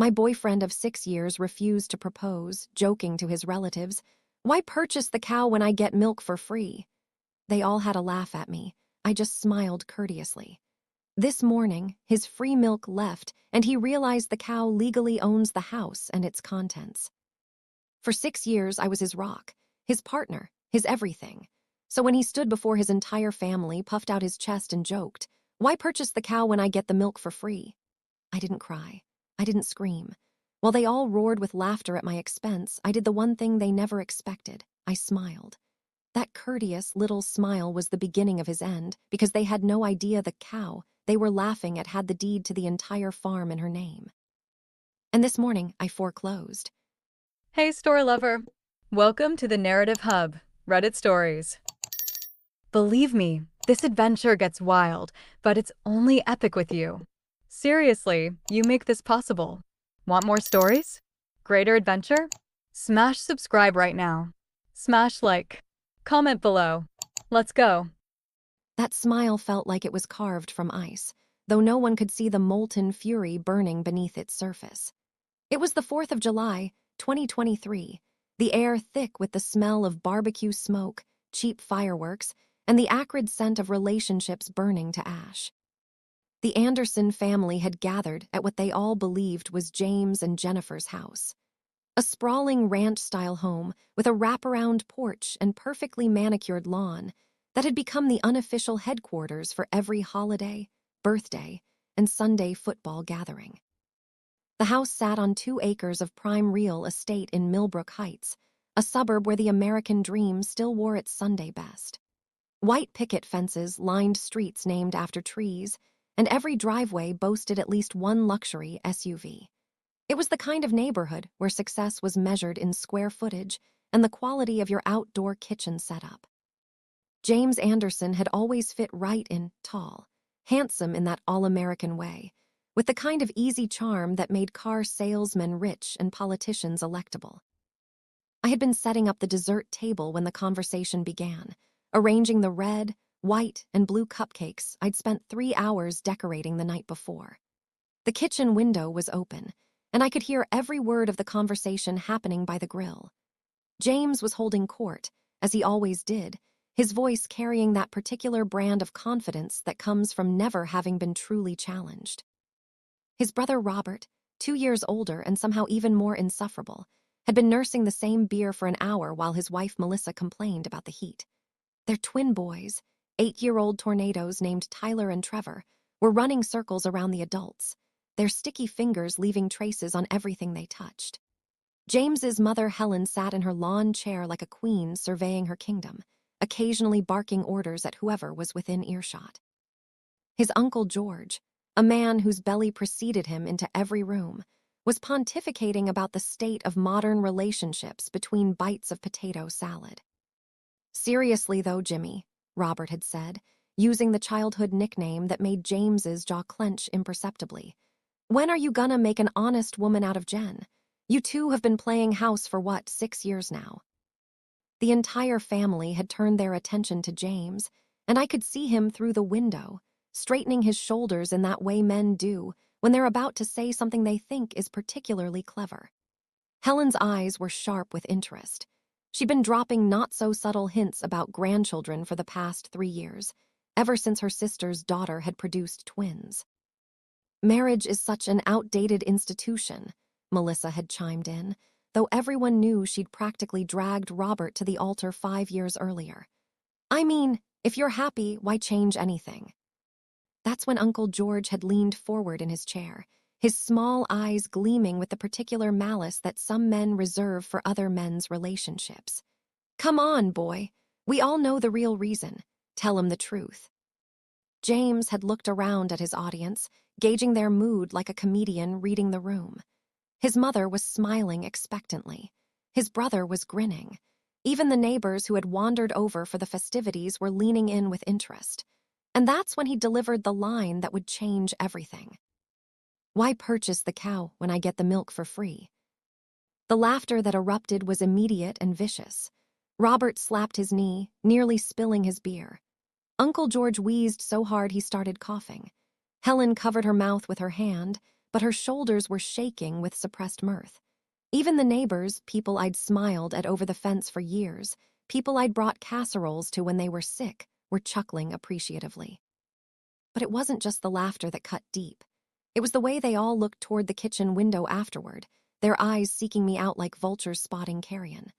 My boyfriend of 6 years refused to propose, joking to his relatives, "Why purchase the cow when I get milk for free?" They all had a laugh at me. I just smiled courteously. This morning, his free milk left, and he realized the cow legally owns the house and its contents. For 6 years, I was his rock, his partner, his everything. So when he stood before his entire family, puffed out his chest and joked, "Why purchase the cow when I get the milk for free?" I didn't cry. I didn't scream. While they all roared with laughter at my expense, I did the one thing they never expected. I smiled. That courteous little smile was the beginning of his end, because they had no idea the cow they were laughing at had the deed to the entire farm in her name. And this morning, I foreclosed. Hey, story lover. Welcome to the Narrative Hub, Reddit Stories. Believe me, this adventure gets wild, but it's only epic with you. Seriously, you make this possible. Want more stories? Greater adventure? Smash subscribe right now. Smash like. Comment below. Let's go. That smile felt like it was carved from ice, though no one could see the molten fury burning beneath its surface. It was the 4th of July, 2023, the air thick with the smell of barbecue smoke, cheap fireworks, and the acrid scent of relationships burning to ash. The Anderson family had gathered at what they all believed was James and Jennifer's house. A sprawling ranch-style home with a wraparound porch and perfectly manicured lawn that had become the unofficial headquarters for every holiday, birthday, and Sunday football gathering. The house sat on 2 acres of prime real estate in Millbrook Heights, a suburb where the American dream still wore its Sunday best. White picket fences lined streets named after trees, and every driveway boasted at least one luxury SUV. It was the kind of neighborhood where success was measured in square footage and the quality of your outdoor kitchen setup. James Anderson had always fit right in, tall, handsome in that all-American way, with the kind of easy charm that made car salesmen rich and politicians electable. I had been setting up the dessert table when the conversation began, arranging the red, white, and blue cupcakes I'd spent 3 hours decorating the night before. The kitchen window was open, and I could hear every word of the conversation happening by the grill. James was holding court, as he always did, his voice carrying that particular brand of confidence that comes from never having been truly challenged. His brother Robert, 2 years older and somehow even more insufferable, had been nursing the same beer for an hour while his wife Melissa complained about the heat. Their twin boys, 8-year-old tornadoes named Tyler and Trevor, were running circles around the adults, their sticky fingers leaving traces on everything they touched. James's mother Helen sat in her lawn chair like a queen surveying her kingdom, occasionally barking orders at whoever was within earshot. His uncle George, a man whose belly preceded him into every room, was pontificating about the state of modern relationships between bites of potato salad. "Seriously though, Jimmy," Robert had said, using the childhood nickname that made James's jaw clench imperceptibly, "when are you gonna make an honest woman out of Jen? You two have been playing house for 6 years now?" The entire family had turned their attention to James, and I could see him through the window, straightening his shoulders in that way men do when they're about to say something they think is particularly clever. Helen's eyes were sharp with interest. She'd been dropping not-so-subtle hints about grandchildren for the past 3 years, ever since her sister's daughter had produced twins. "Marriage is such an outdated institution," Melissa had chimed in, though everyone knew she'd practically dragged Robert to the altar 5 years earlier. "I mean, if you're happy, why change anything?" That's when Uncle George had leaned forward in his chair, his small eyes gleaming with the particular malice that some men reserve for other men's relationships. "Come on, boy. We all know the real reason. Tell him the truth." James had looked around at his audience, gauging their mood like a comedian reading the room. His mother was smiling expectantly. His brother was grinning. Even the neighbors who had wandered over for the festivities were leaning in with interest. And that's when he delivered the line that would change everything. "Why purchase the cow when I get the milk for free?" The laughter that erupted was immediate and vicious. Robert slapped his knee, nearly spilling his beer. Uncle George wheezed so hard he started coughing. Helen covered her mouth with her hand, but her shoulders were shaking with suppressed mirth. Even the neighbors, people I'd smiled at over the fence for years, people I'd brought casseroles to when they were sick, were chuckling appreciatively. But it wasn't just the laughter that cut deep. It was the way they all looked toward the kitchen window afterward, their eyes seeking me out like vultures spotting carrion.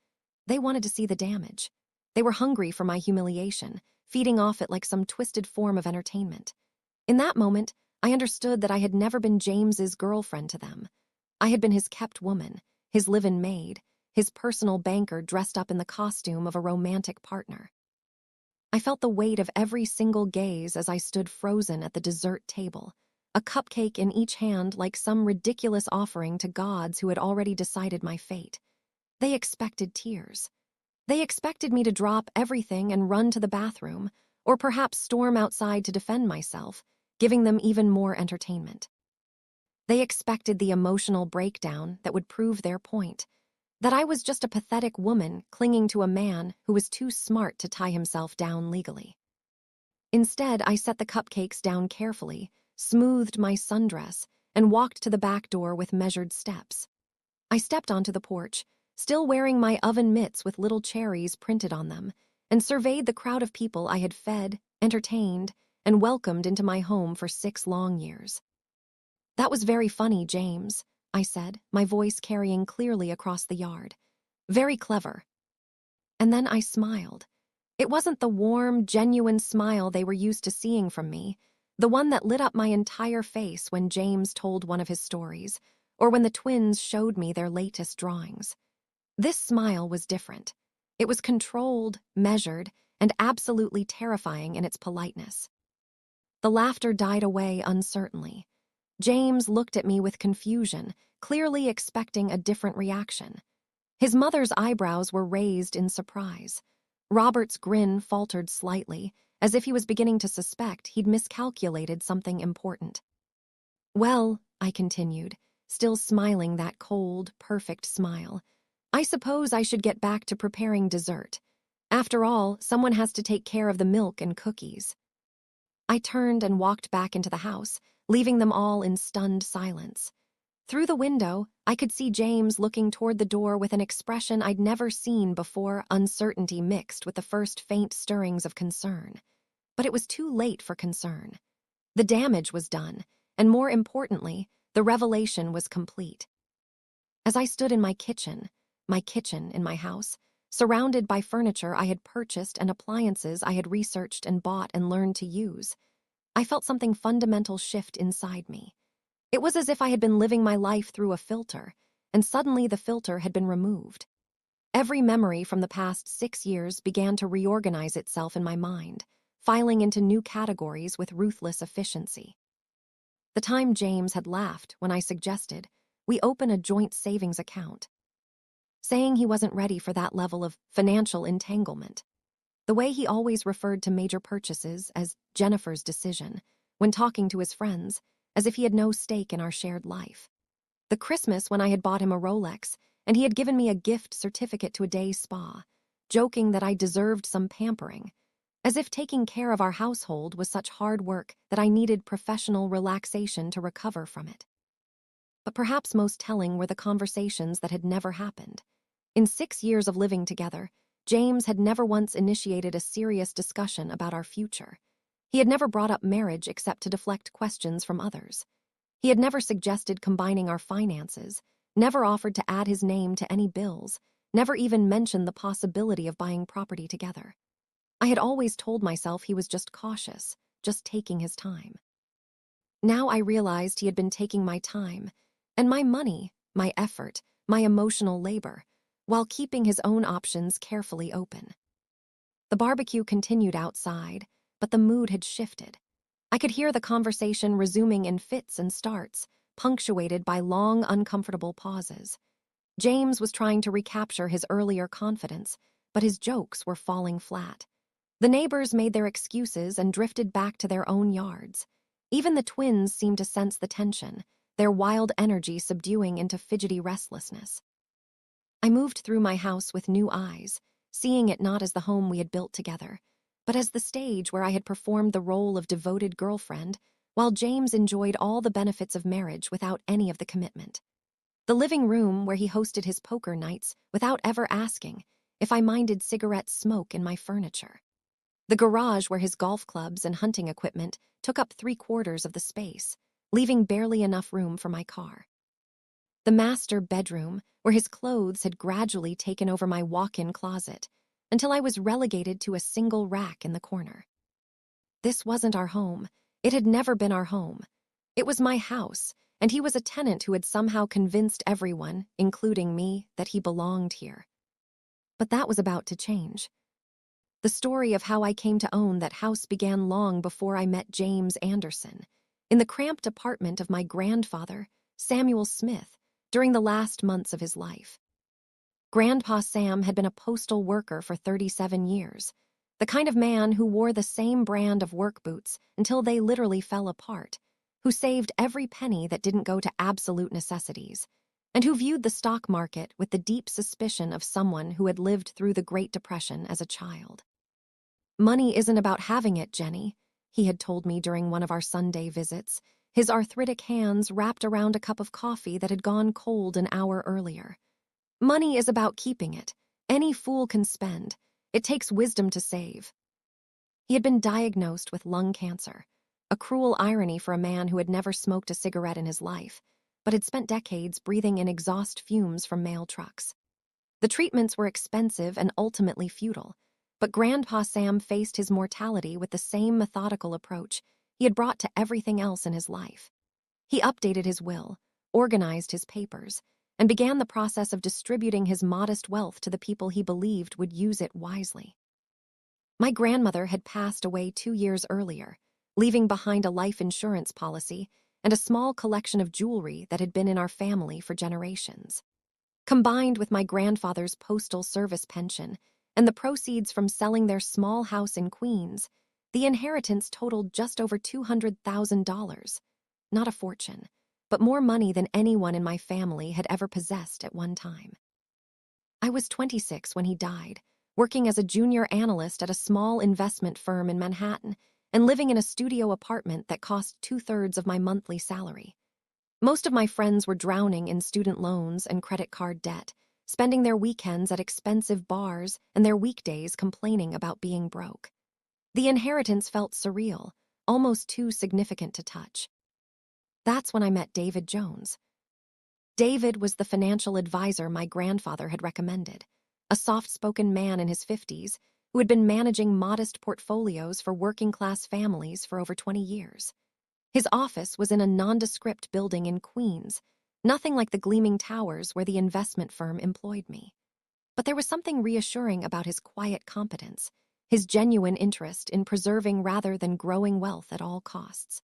They wanted to see the damage. They were hungry for my humiliation, feeding off it like some twisted form of entertainment. In that moment, I understood that I had never been James's girlfriend to them. I had been his kept woman, his live-in maid, his personal banker dressed up in the costume of a romantic partner. I felt the weight of every single gaze as I stood frozen at the dessert table, a cupcake in each hand like some ridiculous offering to gods who had already decided my fate. They expected tears. They expected me to drop everything and run to the bathroom, or perhaps storm outside to defend myself, giving them even more entertainment. They expected the emotional breakdown that would prove their point, that I was just a pathetic woman clinging to a man who was too smart to tie himself down legally. Instead, I set the cupcakes down carefully, smoothed my sundress, and walked to the back door with measured steps. I stepped onto the porch, still wearing my oven mitts with little cherries printed on them, and surveyed the crowd of people I had fed, entertained, and welcomed into my home for 6 long years. "That was very funny, James," I said, my voice carrying clearly across the yard. "Very clever." And then I smiled. It wasn't the warm, genuine smile they were used to seeing from me, the one that lit up my entire face when James told one of his stories, or when the twins showed me their latest drawings. This smile was different. It was controlled, measured, and absolutely terrifying in its politeness. The laughter died away uncertainly. James looked at me with confusion, clearly expecting a different reaction. His mother's eyebrows were raised in surprise. Robert's grin faltered slightly, as if he was beginning to suspect he'd miscalculated something important. "Well," I continued, still smiling that cold, perfect smile, "I suppose I should get back to preparing dessert. After all, someone has to take care of the milk and cookies." I turned and walked back into the house, leaving them all in stunned silence. Through the window, I could see James looking toward the door with an expression I'd never seen before, uncertainty mixed with the first faint stirrings of concern. But it was too late for concern. The damage was done, and more importantly, the revelation was complete. As I stood in my kitchen in my house, surrounded by furniture I had purchased and appliances I had researched and bought and learned to use, I felt something fundamental shift inside me. It was as if I had been living my life through a filter, and suddenly the filter had been removed. Every memory from the past 6 years began to reorganize itself in my mind, filing into new categories with ruthless efficiency. The time James had laughed when I suggested we open a joint savings account, saying he wasn't ready for that level of financial entanglement. The way he always referred to major purchases as Jennifer's decision when talking to his friends, as if he had no stake in our shared life. The Christmas when I had bought him a Rolex, and he had given me a gift certificate to a day spa, joking that I deserved some pampering, as if taking care of our household was such hard work that I needed professional relaxation to recover from it. But perhaps most telling were the conversations that had never happened. In 6 years of living together, James had never once initiated a serious discussion about our future. He had never brought up marriage except to deflect questions from others. He had never suggested combining our finances, never offered to add his name to any bills, never even mentioned the possibility of buying property together. I had always told myself he was just cautious, just taking his time. Now I realized he had been taking my time, and my money, my effort, my emotional labor, while keeping his own options carefully open. The barbecue continued outside, but the mood had shifted. I could hear the conversation resuming in fits and starts, punctuated by long, uncomfortable pauses. James was trying to recapture his earlier confidence, but his jokes were falling flat. The neighbors made their excuses and drifted back to their own yards. Even the twins seemed to sense the tension, their wild energy subduing into fidgety restlessness. I moved through my house with new eyes, seeing it not as the home we had built together, but as the stage where I had performed the role of devoted girlfriend while James enjoyed all the benefits of marriage without any of the commitment. The living room where he hosted his poker nights without ever asking if I minded cigarette smoke in my furniture. The garage where his golf clubs and hunting equipment took up 3/4 of the space, leaving barely enough room for my car. The master bedroom where his clothes had gradually taken over my walk-in closet until I was relegated to a single rack in the corner. This wasn't our home. It had never been our home. It was my house, and he was a tenant who had somehow convinced everyone, including me, that he belonged here. But that was about to change. The story of how I came to own that house began long before I met James Anderson, in the cramped apartment of my grandfather, Samuel Smith, during the last months of his life. Grandpa Sam had been a postal worker for 37 years, the kind of man who wore the same brand of work boots until they literally fell apart, who saved every penny that didn't go to absolute necessities, and who viewed the stock market with the deep suspicion of someone who had lived through the Great Depression as a child. "Money isn't about having it, Jenny," he had told me during one of our Sunday visits, his arthritic hands wrapped around a cup of coffee that had gone cold an hour earlier. "Money is about keeping it. Any fool can spend. It takes wisdom to save." He had been diagnosed with lung cancer, a cruel irony for a man who had never smoked a cigarette in his life, but had spent decades breathing in exhaust fumes from mail trucks. The treatments were expensive and ultimately futile, but Grandpa Sam faced his mortality with the same methodical approach he had brought to everything else in his life. He updated his will, organized his papers, and began the process of distributing his modest wealth to the people he believed would use it wisely. My grandmother had passed away 2 years earlier, leaving behind a life insurance policy and a small collection of jewelry that had been in our family for generations. Combined with my grandfather's postal service pension and the proceeds from selling their small house in Queens, the inheritance totaled just over $200,000. Not a fortune, but more money than anyone in my family had ever possessed at one time. I was 26 when he died, working as a junior analyst at a small investment firm in Manhattan and living in a studio apartment that cost 2/3 of my monthly salary. Most of my friends were drowning in student loans and credit card debt, spending their weekends at expensive bars and their weekdays complaining about being broke. The inheritance felt surreal, almost too significant to touch. That's when I met David Jones. David was the financial advisor my grandfather had recommended, a soft-spoken man in his 50s who had been managing modest portfolios for working-class families for over 20 years. His office was in a nondescript building in Queens, nothing like the gleaming towers where the investment firm employed me. But there was something reassuring about his quiet competence, his genuine interest in preserving rather than growing wealth at all costs.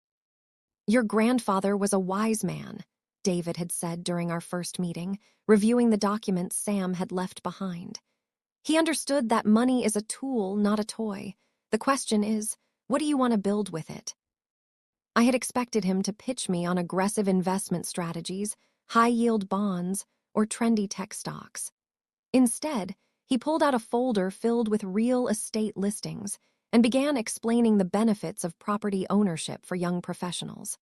"Your grandfather was a wise man," David had said during our first meeting, reviewing the documents Sam had left behind. "He understood that money is a tool, not a toy. The question is, what do you want to build with it?" I had expected him to pitch me on aggressive investment strategies, high-yield bonds, or trendy tech stocks. Instead, he pulled out a folder filled with real estate listings and began explaining the benefits of property ownership for young professionals.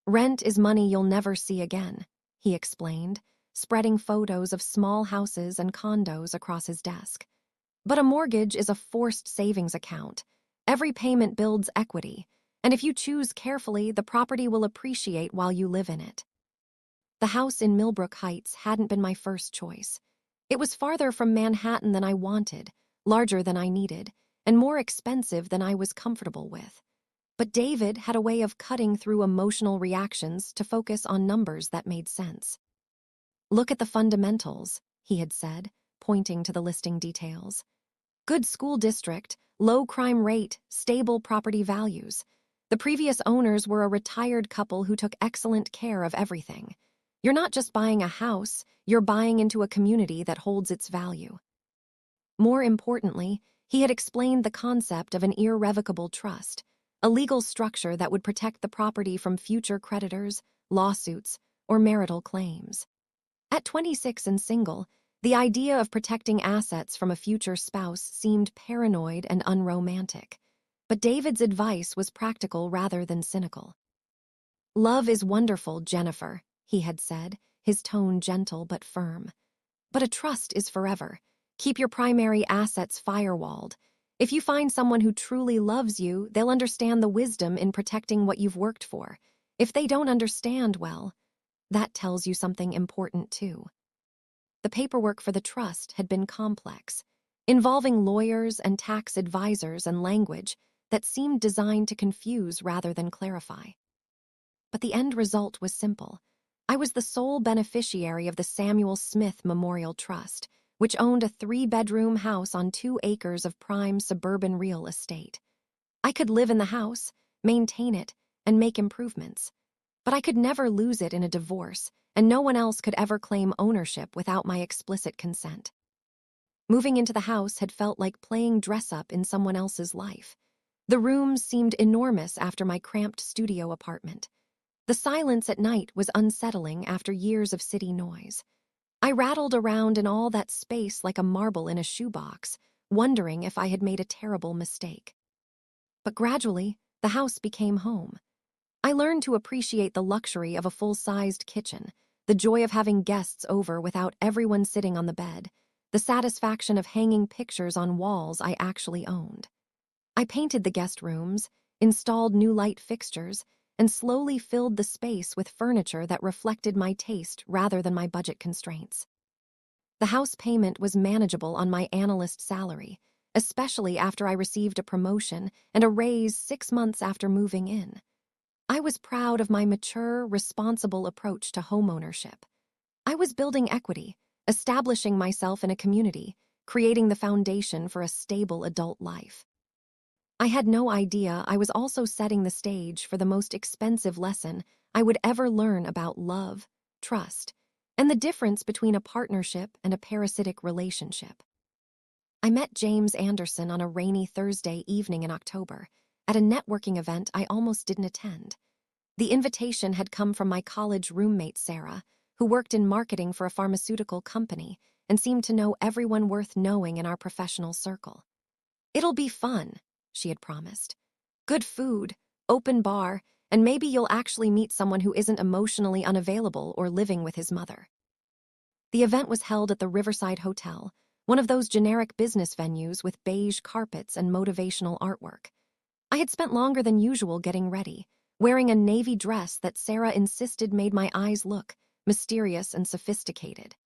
"Rent is money you'll never see again," he explained, spreading photos of small houses and condos across his desk. "But a mortgage is a forced savings account. Every payment builds equity, and if you choose carefully, the property will appreciate while you live in it." The house in Millbrook Heights hadn't been my first choice. It was farther from Manhattan than I wanted, larger than I needed, and more expensive than I was comfortable with. But David had a way of cutting through emotional reactions to focus on numbers that made sense. "Look at the fundamentals," he had said, pointing to the listing details. "Good school district, low crime rate, stable property values. The previous owners were a retired couple who took excellent care of everything. You're not just buying a house, you're buying into a community that holds its value." More importantly, he had explained the concept of an irrevocable trust, a legal structure that would protect the property from future creditors, lawsuits, or marital claims. At 26 and single, the idea of protecting assets from a future spouse seemed paranoid and unromantic. But David's advice was practical rather than cynical. "Love is wonderful, Jennifer," he had said, his tone gentle but firm. "But a trust is forever. Keep your primary assets firewalled. If you find someone who truly loves you, they'll understand the wisdom in protecting what you've worked for. If they don't understand, well, that tells you something important too." The paperwork for the trust had been complex, involving lawyers and tax advisors and language that seemed designed to confuse rather than clarify. But the end result was simple. I was the sole beneficiary of the Samuel Smith Memorial Trust, which owned a 3-bedroom house on 2 acres of prime suburban real estate. I could live in the house, maintain it, and make improvements. But I could never lose it in a divorce, and no one else could ever claim ownership without my explicit consent. Moving into the house had felt like playing dress-up in someone else's life. The rooms seemed enormous after my cramped studio apartment. The silence at night was unsettling after years of city noise. I rattled around in all that space like a marble in a shoebox, wondering if I had made a terrible mistake. But gradually, the house became home. I learned to appreciate the luxury of a full-sized kitchen, the joy of having guests over without everyone sitting on the bed, the satisfaction of hanging pictures on walls I actually owned. I painted the guest rooms, installed new light fixtures, and slowly filled the space with furniture that reflected my taste rather than my budget constraints. The house payment was manageable on my analyst salary, especially after I received a promotion and a raise 6 months after moving in. I was proud of my mature, responsible approach to homeownership. I was building equity, establishing myself in a community, creating the foundation for a stable adult life. I had no idea I was also setting the stage for the most expensive lesson I would ever learn about love, trust, and the difference between a partnership and a parasitic relationship. I met James Anderson on a rainy Thursday evening in October, at a networking event I almost didn't attend. The invitation had come from my college roommate Sarah, who worked in marketing for a pharmaceutical company and seemed to know everyone worth knowing in our professional circle. "It'll be fun," she had promised. "Good food, open bar, and maybe you'll actually meet someone who isn't emotionally unavailable or living with his mother." The event was held at the Riverside Hotel, one of those generic business venues with beige carpets and motivational artwork. I had spent longer than usual getting ready, wearing a navy dress that Sarah insisted made my eyes look mysterious and sophisticated.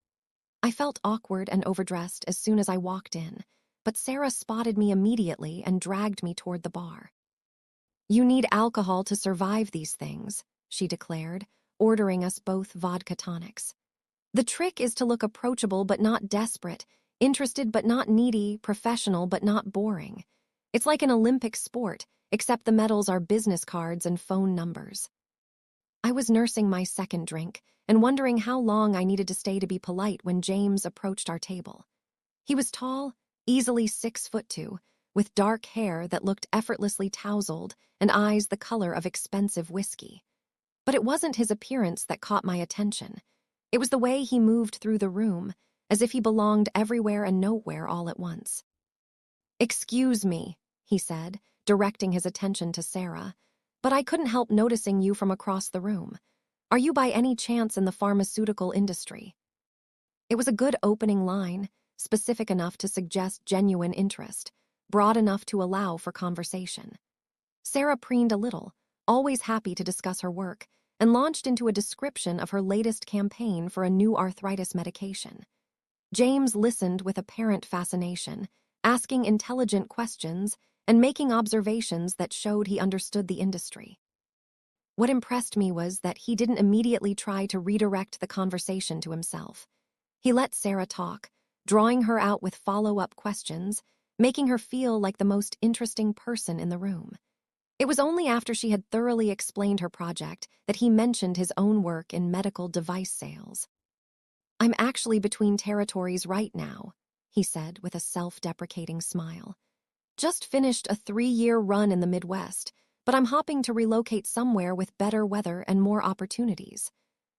I felt awkward and overdressed as soon as I walked in, but Sarah spotted me immediately and dragged me toward the bar. "You need alcohol to survive these things," she declared, ordering us both vodka tonics. "The trick is to look approachable but not desperate, interested but not needy, professional but not boring. It's like an Olympic sport, except the medals are business cards and phone numbers." I was nursing my second drink and wondering how long I needed to stay to be polite when James approached our table. He was tall, easily 6'2", with dark hair that looked effortlessly tousled and eyes the color of expensive whiskey. But it wasn't his appearance that caught my attention. It was the way he moved through the room, as if he belonged everywhere and nowhere all at once. "Excuse me," he said, directing his attention to Sarah, "but I couldn't help noticing you from across the room. Are you by any chance in the pharmaceutical industry?" It was a good opening line, specific enough to suggest genuine interest, broad enough to allow for conversation. Sarah preened a little, always happy to discuss her work, and launched into a description of her latest campaign for a new arthritis medication. James listened with apparent fascination, asking intelligent questions and making observations that showed he understood the industry. What impressed me was that he didn't immediately try to redirect the conversation to himself. He let Sarah talk, drawing her out with follow-up questions, making her feel like the most interesting person in the room. It was only after she had thoroughly explained her project that he mentioned his own work in medical device sales. "I'm actually between territories right now," he said with a self-deprecating smile. "Just finished a 3-year run in the Midwest, but I'm hoping to relocate somewhere with better weather and more opportunities.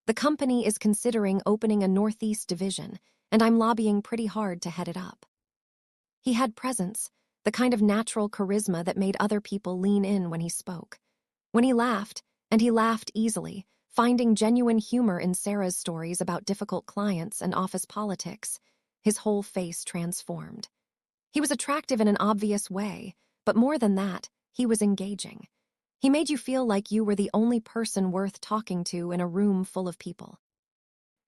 The company is considering opening a Northeast division, and I'm lobbying pretty hard to head it up." He had presence, the kind of natural charisma that made other people lean in when he spoke. When he laughed, and he laughed easily, finding genuine humor in Sarah's stories about difficult clients and office politics, his whole face transformed. He was attractive in an obvious way, but more than that, he was engaging. He made you feel like you were the only person worth talking to in a room full of people.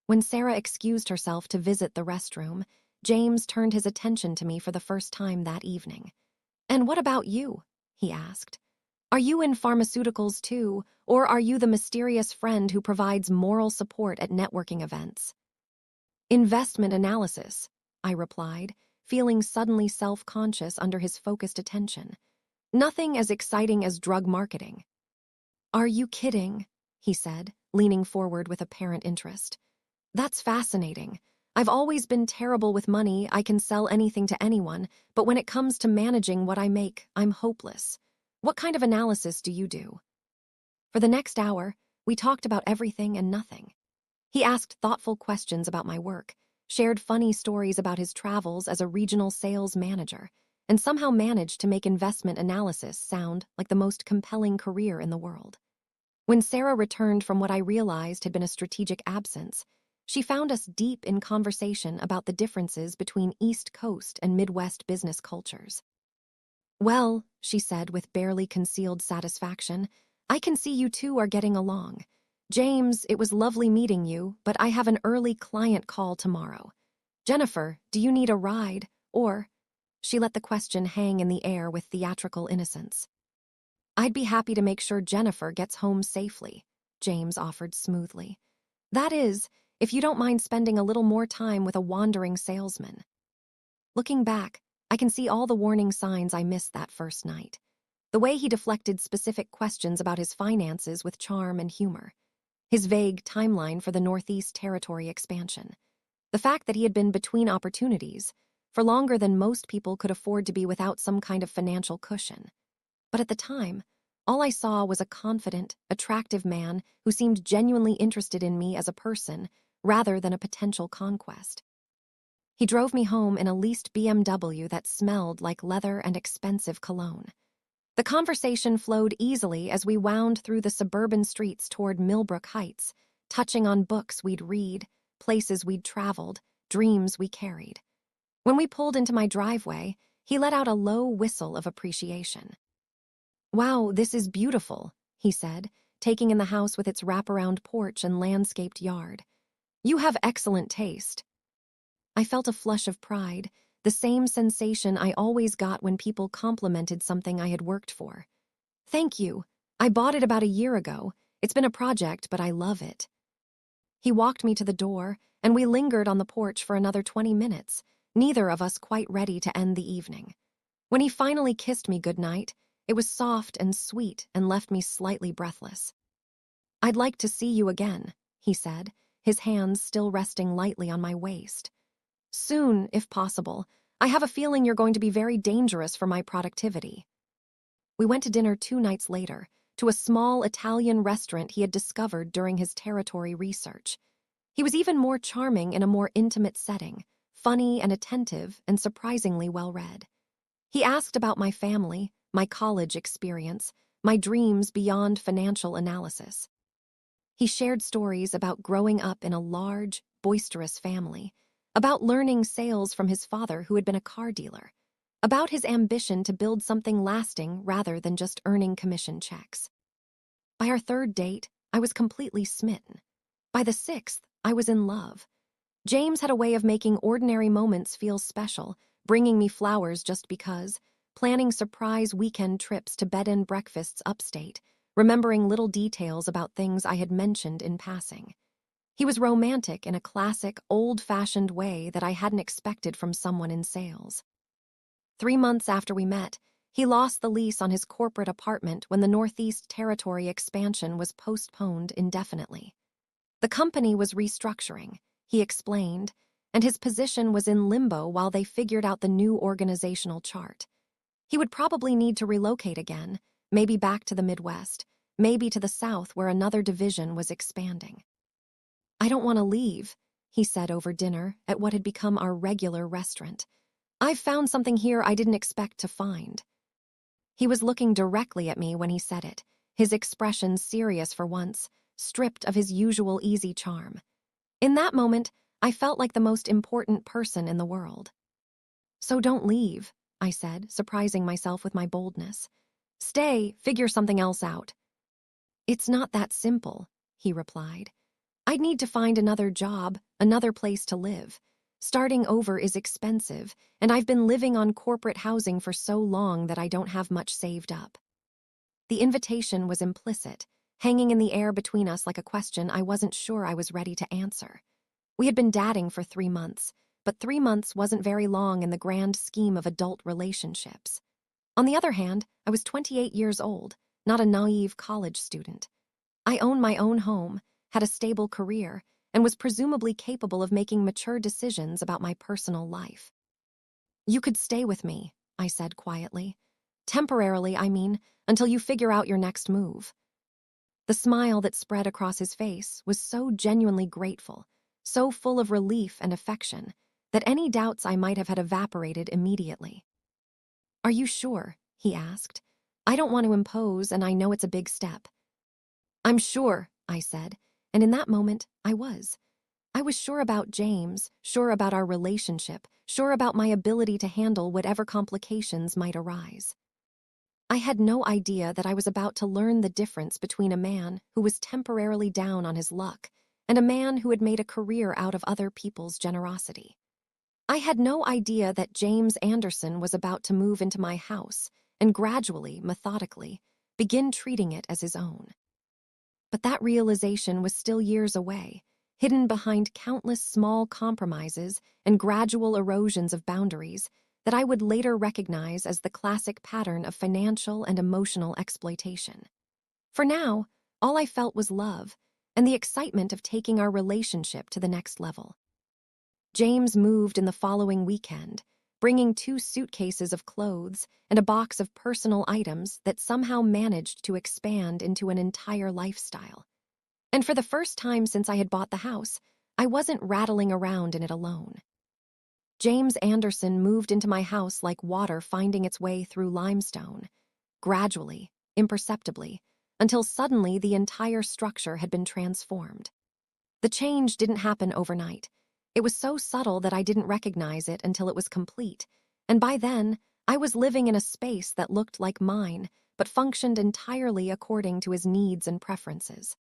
When Sarah excused herself to visit the restroom, James turned his attention to me for the first time that evening. "And what about you?" he asked. "Are you in pharmaceuticals too, or are you the mysterious friend who provides moral support at networking events?" "Investment analysis," I replied, feeling suddenly self-conscious under his focused attention. "Nothing as exciting as drug marketing." "Are you kidding?" he said, leaning forward with apparent interest. "That's fascinating. I've always been terrible with money. I can sell anything to anyone, but when it comes to managing what I make, I'm hopeless. What kind of analysis do you do?" For the next hour, we talked about everything and nothing. He asked thoughtful questions about my work, shared funny stories about his travels as a regional sales manager, and somehow managed to make investment analysis sound like the most compelling career in the world. When Sarah returned from what I realized had been a strategic absence, she found us deep in conversation about the differences between East Coast and Midwest business cultures. "Well," she said with barely concealed satisfaction, "I can see you two are getting along. James, it was lovely meeting you, but I have an early client call tomorrow. Jennifer, do you need a ride, or—" She let the question hang in the air with theatrical innocence. "I'd be happy to make sure Jennifer gets home safely," James offered smoothly. "That is, if you don't mind spending a little more time with a wandering salesman." Looking back, I can see all the warning signs I missed that first night. The way he deflected specific questions about his finances with charm and humor. His vague timeline for the Northeast Territory expansion. The fact that he had been between opportunities, for longer than most people could afford to be without some kind of financial cushion. But at the time, all I saw was a confident, attractive man who seemed genuinely interested in me as a person rather than a potential conquest. He drove me home in a leased BMW that smelled like leather and expensive cologne. The conversation flowed easily as we wound through the suburban streets toward Millbrook Heights, touching on books we'd read, places we'd traveled, dreams we carried. When we pulled into my driveway, he let out a low whistle of appreciation. "Wow, this is beautiful," he said, taking in the house with its wraparound porch and landscaped yard. "You have excellent taste." I felt a flush of pride, the same sensation I always got when people complimented something I had worked for. "Thank you. I bought it about a year ago. It's been a project, but I love it." He walked me to the door, and we lingered on the porch for another 20 minutes, neither of us quite ready to end the evening. When he finally kissed me goodnight, it was soft and sweet and left me slightly breathless. "I'd like to see you again," he said, his hands still resting lightly on my waist. "Soon, if possible. I have a feeling you're going to be very dangerous for my productivity." We went to dinner 2 nights later, to a small Italian restaurant he had discovered during his territory research. He was even more charming in a more intimate setting, funny and attentive and surprisingly well-read. He asked about my family, my college experience, my dreams beyond financial analysis. He shared stories about growing up in a large, boisterous family, about learning sales from his father who had been a car dealer, about his ambition to build something lasting rather than just earning commission checks. By our 3rd date, I was completely smitten. By the 6th, I was in love. James had a way of making ordinary moments feel special, bringing me flowers just because, planning surprise weekend trips to bed-and breakfasts upstate, remembering little details about things I had mentioned in passing. He was romantic in a classic, old-fashioned way that I hadn't expected from someone in sales. 3 months after we met, he lost the lease on his corporate apartment when the Northeast Territory expansion was postponed indefinitely. The company was restructuring, he explained, and his position was in limbo while they figured out the new organizational chart. He would probably need to relocate again, maybe back to the Midwest, maybe to the South where another division was expanding. "I don't want to leave," he said over dinner at what had become our regular restaurant. "I've found something here I didn't expect to find." He was looking directly at me when he said it, his expression serious for once, stripped of his usual easy charm. In that moment, I felt like the most important person in the world. "So don't leave," I said, surprising myself with my boldness. "Stay, figure something else out." "It's not that simple," he replied. "I'd need to find another job, another place to live. Starting over is expensive, and I've been living on corporate housing for so long that I don't have much saved up." The invitation was implicit, hanging in the air between us like a question I wasn't sure I was ready to answer. We had been dating for 3 months, but 3 months wasn't very long in the grand scheme of adult relationships. On the other hand, I was 28 years old, not a naive college student. I owned my own home, had a stable career, and was presumably capable of making mature decisions about my personal life. "You could stay with me," I said quietly. "Temporarily, I mean, until you figure out your next move." The smile that spread across his face was so genuinely grateful, so full of relief and affection, that any doubts I might have had evaporated immediately. "Are you sure?" he asked. "I don't want to impose, and I know it's a big step." "I'm sure," I said, and in that moment, I was. I was sure about James, sure about our relationship, sure about my ability to handle whatever complications might arise. I had no idea that I was about to learn the difference between a man who was temporarily down on his luck and a man who had made a career out of other people's generosity. I had no idea that James Anderson was about to move into my house and gradually, methodically, begin treating it as his own. But that realization was still years away, hidden behind countless small compromises and gradual erosions of boundaries that I would later recognize as the classic pattern of financial and emotional exploitation. For now, all I felt was love and the excitement of taking our relationship to the next level. James moved in the following weekend, bringing 2 suitcases of clothes and a box of personal items that somehow managed to expand into an entire lifestyle. And for the first time since I had bought the house, I wasn't rattling around in it alone. James Anderson moved into my house like water finding its way through limestone, gradually, imperceptibly, until suddenly the entire structure had been transformed. The change didn't happen overnight. It was so subtle that I didn't recognize it until it was complete, and by then, I was living in a space that looked like mine, but functioned entirely according to his needs and preferences.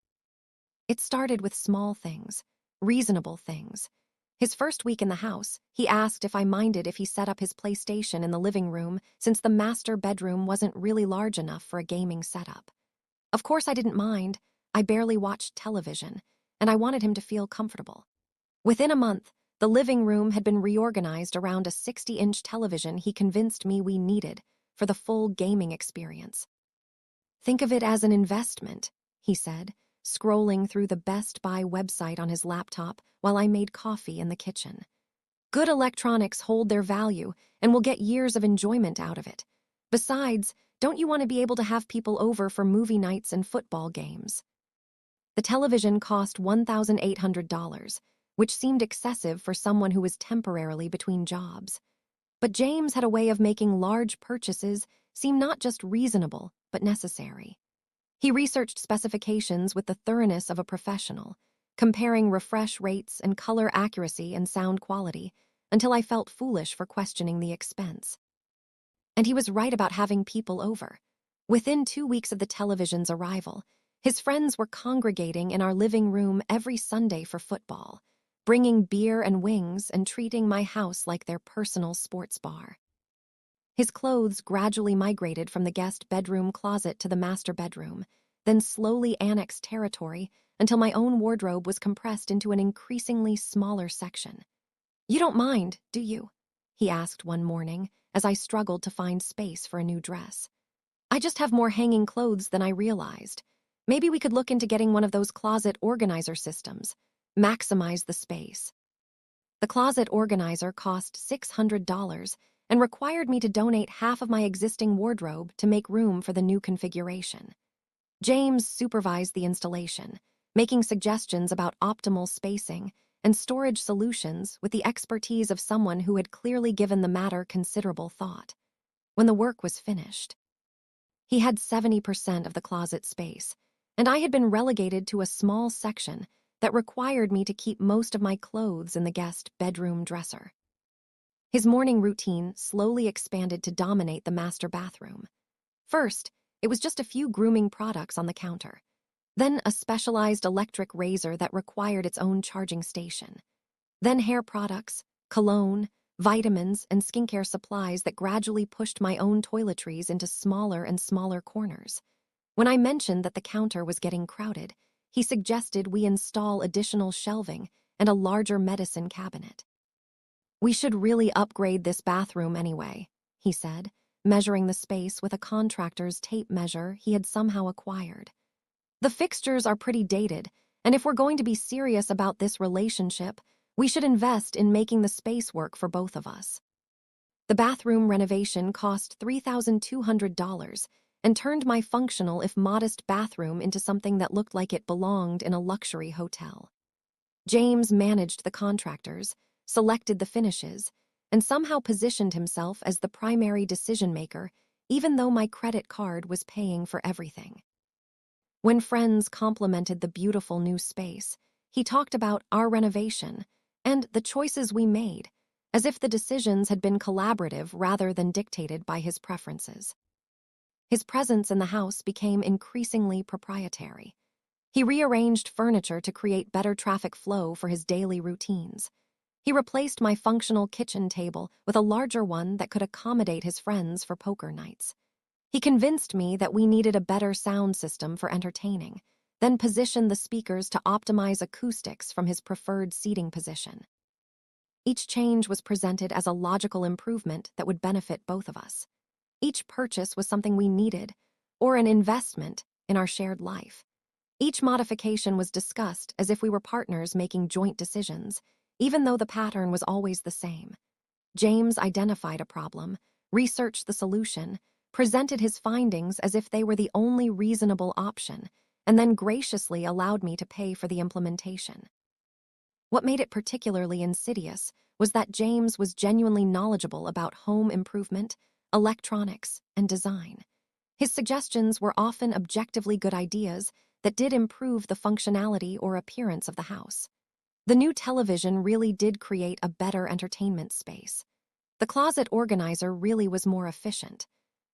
It started with small things, reasonable things. His first week in the house, he asked if I minded if he set up his PlayStation in the living room since the master bedroom wasn't really large enough for a gaming setup. Of course I didn't mind. I barely watched television, and I wanted him to feel comfortable. Within a month, the living room had been reorganized around a 60-inch television he convinced me we needed for the full gaming experience. "Think of it as an investment," he said, scrolling through the Best Buy website on his laptop while I made coffee in the kitchen. "Good electronics hold their value, and we'll get years of enjoyment out of it. Besides, don't you want to be able to have people over for movie nights and football games?" The television cost $1,800, which seemed excessive for someone who was temporarily between jobs. But James had a way of making large purchases seem not just reasonable, but necessary. He researched specifications with the thoroughness of a professional, comparing refresh rates and color accuracy and sound quality, until I felt foolish for questioning the expense. And he was right about having people over. Within 2 weeks of the television's arrival, his friends were congregating in our living room every Sunday for football, bringing beer and wings and treating my house like their personal sports bar. His clothes gradually migrated from the guest bedroom closet to the master bedroom, then slowly annexed territory until my own wardrobe was compressed into an increasingly smaller section. "You don't mind, do you?" he asked one morning as I struggled to find space for a new dress. "I just have more hanging clothes than I realized. Maybe we could look into getting one of those closet organizer systems. Maximize the space." The closet organizer cost $600 and required me to donate half of my existing wardrobe to make room for the new configuration. James supervised the installation, making suggestions about optimal spacing and storage solutions with the expertise of someone who had clearly given the matter considerable thought. When the work was finished, he had 70% of the closet space, and I had been relegated to a small section that required me to keep most of my clothes in the guest bedroom dresser. His morning routine slowly expanded to dominate the master bathroom. First, it was just a few grooming products on the counter. Then a specialized electric razor that required its own charging station. Then hair products, cologne, vitamins, and skincare supplies that gradually pushed my own toiletries into smaller and smaller corners. When I mentioned that the counter was getting crowded, he suggested we install additional shelving and a larger medicine cabinet. "We should really upgrade this bathroom anyway," he said, measuring the space with a contractor's tape measure he had somehow acquired. "The fixtures are pretty dated, and if we're going to be serious about this relationship, we should invest in making the space work for both of us." The bathroom renovation cost $3,200 and turned my functional if modest bathroom into something that looked like it belonged in a luxury hotel. James managed the contractors, selected the finishes, and somehow positioned himself as the primary decision-maker, even though my credit card was paying for everything. When friends complimented the beautiful new space, he talked about our renovation and the choices we made, as if the decisions had been collaborative rather than dictated by his preferences. His presence in the house became increasingly proprietary. He rearranged furniture to create better traffic flow for his daily routines. He replaced my functional kitchen table with a larger one that could accommodate his friends for poker nights. He convinced me that we needed a better sound system for entertaining, then positioned the speakers to optimize acoustics from his preferred seating position. Each change was presented as a logical improvement that would benefit both of us. Each purchase was something we needed, or an investment in our shared life. Each modification was discussed as if we were partners making joint decisions, even though the pattern was always the same. James identified a problem, researched the solution, presented his findings as if they were the only reasonable option, and then graciously allowed me to pay for the implementation. What made it particularly insidious was that James was genuinely knowledgeable about home improvement, electronics, and design. His suggestions were often objectively good ideas that did improve the functionality or appearance of the house. The new television really did create a better entertainment space. The closet organizer really was more efficient.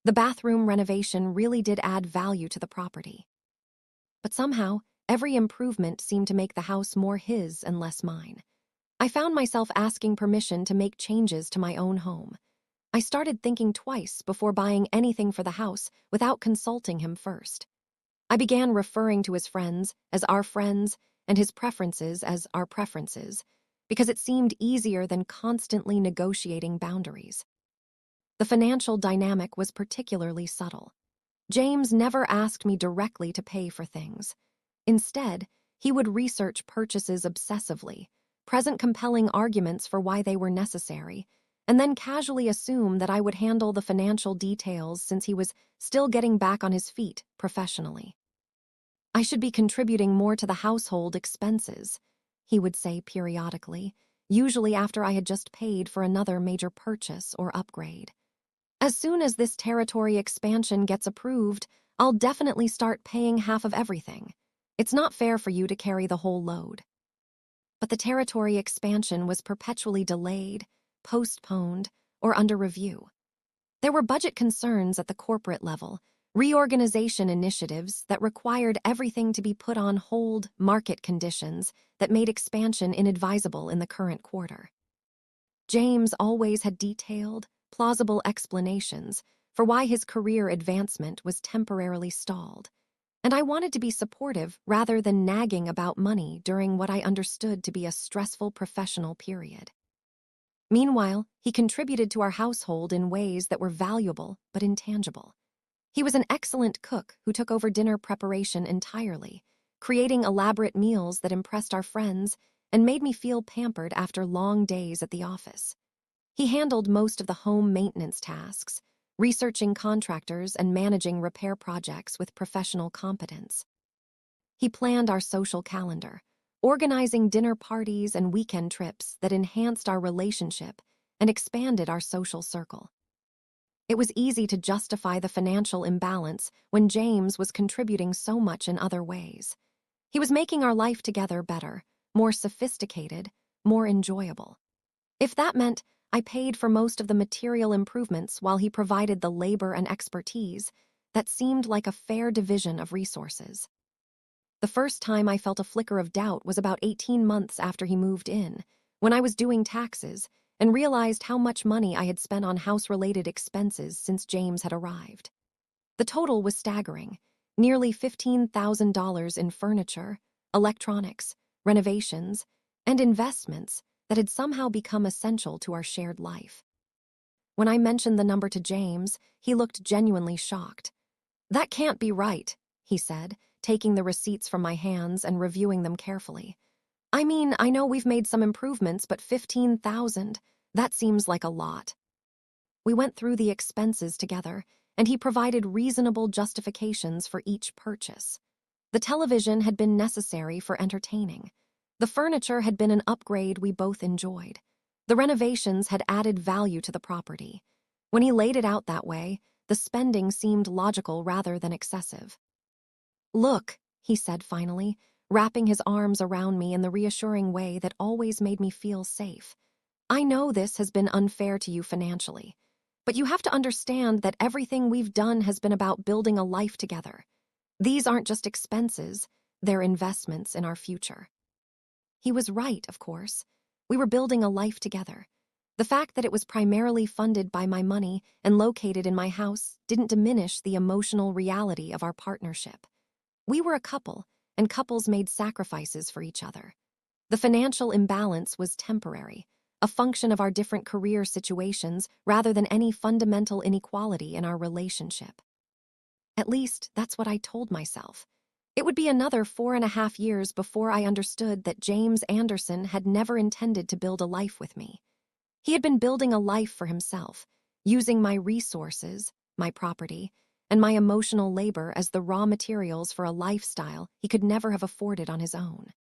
The bathroom renovation really did add value to the property. But somehow, every improvement seemed to make the house more his and less mine. I found myself asking permission to make changes to my own home. I started thinking twice before buying anything for the house without consulting him first. I began referring to his friends as our friends and his preferences as our preferences, because it seemed easier than constantly negotiating boundaries. The financial dynamic was particularly subtle. James never asked me directly to pay for things. Instead, he would research purchases obsessively, present compelling arguments for why they were necessary, and then casually assume that I would handle the financial details since he was still getting back on his feet professionally. "I should be contributing more to the household expenses," he would say periodically, usually after I had just paid for another major purchase or upgrade. "As soon as this territory expansion gets approved, I'll definitely start paying half of everything. It's not fair for you to carry the whole load." But the territory expansion was perpetually delayed, postponed, or under review. There were budget concerns at the corporate level, reorganization initiatives that required everything to be put on hold, market conditions that made expansion inadvisable in the current quarter. James always had detailed, plausible explanations for why his career advancement was temporarily stalled, and I wanted to be supportive rather than nagging about money during what I understood to be a stressful professional period. Meanwhile, he contributed to our household in ways that were valuable but intangible. He was an excellent cook who took over dinner preparation entirely, creating elaborate meals that impressed our friends and made me feel pampered after long days at the office. He handled most of the home maintenance tasks, researching contractors and managing repair projects with professional competence. He planned our social calendar, organizing dinner parties and weekend trips that enhanced our relationship and expanded our social circle. It was easy to justify the financial imbalance when James was contributing so much in other ways. He was making our life together better, more sophisticated, more enjoyable. If that meant I paid for most of the material improvements while he provided the labor and expertise, that seemed like a fair division of resources. The first time I felt a flicker of doubt was about 18 months after he moved in, when I was doing taxes and realized how much money I had spent on house-related expenses since James had arrived. The total was staggering, nearly $15,000 in furniture, electronics, renovations, and investments that had somehow become essential to our shared life. When I mentioned the number to James, he looked genuinely shocked. "That can't be right," he said, taking the receipts from my hands and reviewing them carefully. "I mean, I know we've made some improvements, but 15,000, that seems like a lot." We went through the expenses together, and he provided reasonable justifications for each purchase. The television had been necessary for entertaining. The furniture had been an upgrade we both enjoyed. The renovations had added value to the property. When he laid it out that way, the spending seemed logical rather than excessive. "Look," he said finally, wrapping his arms around me in the reassuring way that always made me feel safe. "I know this has been unfair to you financially, but you have to understand that everything we've done has been about building a life together. These aren't just expenses, they're investments in our future." He was right, of course. We were building a life together. The fact that it was primarily funded by my money and located in my house didn't diminish the emotional reality of our partnership. We were a couple, and couples made sacrifices for each other. The financial imbalance was temporary, a function of our different career situations rather than any fundamental inequality in our relationship. At least, that's what I told myself. It would be another 4.5 years before I understood that James Anderson had never intended to build a life with me. He had been building a life for himself, using my resources, my property, and my emotional labor as the raw materials for a lifestyle he could never have afforded on his own.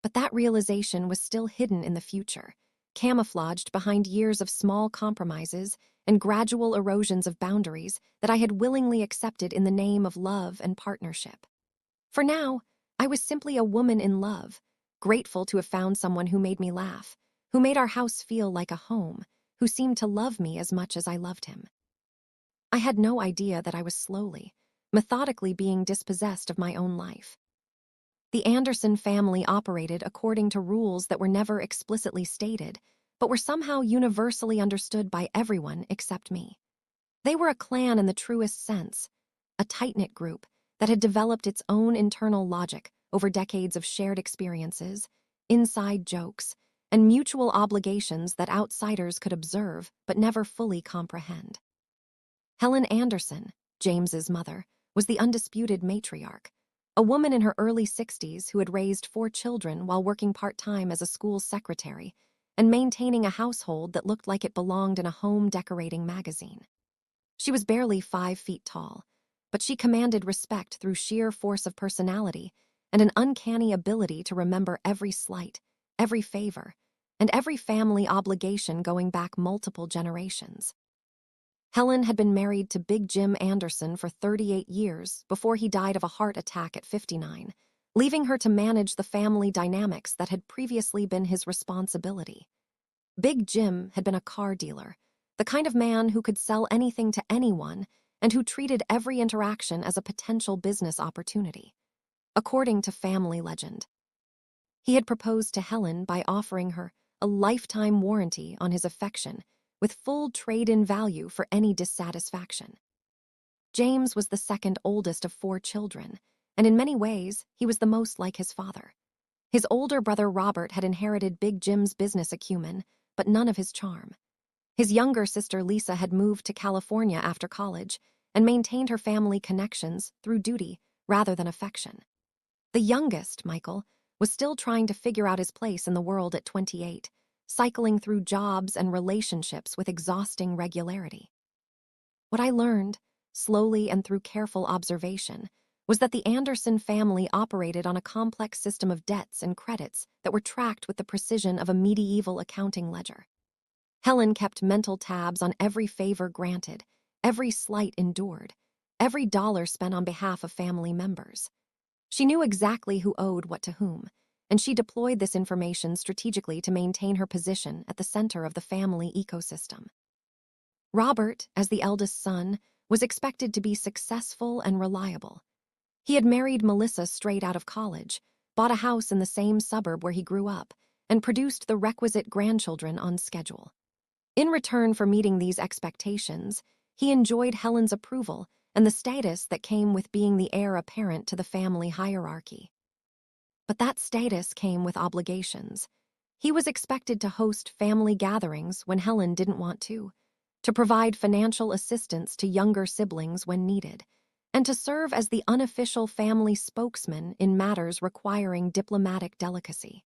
But that realization was still hidden in the future, camouflaged behind years of small compromises and gradual erosions of boundaries that I had willingly accepted in the name of love and partnership. For now, I was simply a woman in love, grateful to have found someone who made me laugh, who made our house feel like a home, who seemed to love me as much as I loved him. I had no idea that I was slowly, methodically being dispossessed of my own life. The Anderson family operated according to rules that were never explicitly stated, but were somehow universally understood by everyone except me. They were a clan in the truest sense, a tight-knit group that had developed its own internal logic over decades of shared experiences, inside jokes, and mutual obligations that outsiders could observe but never fully comprehend. Helen Anderson, James's mother, was the undisputed matriarch, a woman in her early 60s who had raised 4 children while working part-time as a school secretary and maintaining a household that looked like it belonged in a home decorating magazine. She was barely 5 feet tall, but she commanded respect through sheer force of personality and an uncanny ability to remember every slight, every favor, and every family obligation going back multiple generations. Helen had been married to Big Jim Anderson for 38 years before he died of a heart attack at 59, leaving her to manage the family dynamics that had previously been his responsibility. Big Jim had been a car dealer, the kind of man who could sell anything to anyone and who treated every interaction as a potential business opportunity, according to family legend. He had proposed to Helen by offering her a lifetime warranty on his affection with full trade-in value for any dissatisfaction. James was the second oldest of 4 children, and in many ways, he was the most like his father. His older brother Robert had inherited Big Jim's business acumen, but none of his charm. His younger sister Lisa had moved to California after college and maintained her family connections through duty rather than affection. The youngest, Michael, was still trying to figure out his place in the world at 28, cycling through jobs and relationships with exhausting regularity. What I learned, slowly and through careful observation, was that the Anderson family operated on a complex system of debts and credits that were tracked with the precision of a medieval accounting ledger. Helen kept mental tabs on every favor granted, every slight endured, every dollar spent on behalf of family members. She knew exactly who owed what to whom, and she deployed this information strategically to maintain her position at the center of the family ecosystem. Robert, as the eldest son, was expected to be successful and reliable. He had married Melissa straight out of college, bought a house in the same suburb where he grew up, and produced the requisite grandchildren on schedule. In return for meeting these expectations, he enjoyed Helen's approval and the status that came with being the heir apparent to the family hierarchy. But that status came with obligations. He was expected to host family gatherings when Helen didn't want to provide financial assistance to younger siblings when needed, and to serve as the unofficial family spokesman in matters requiring diplomatic delicacy.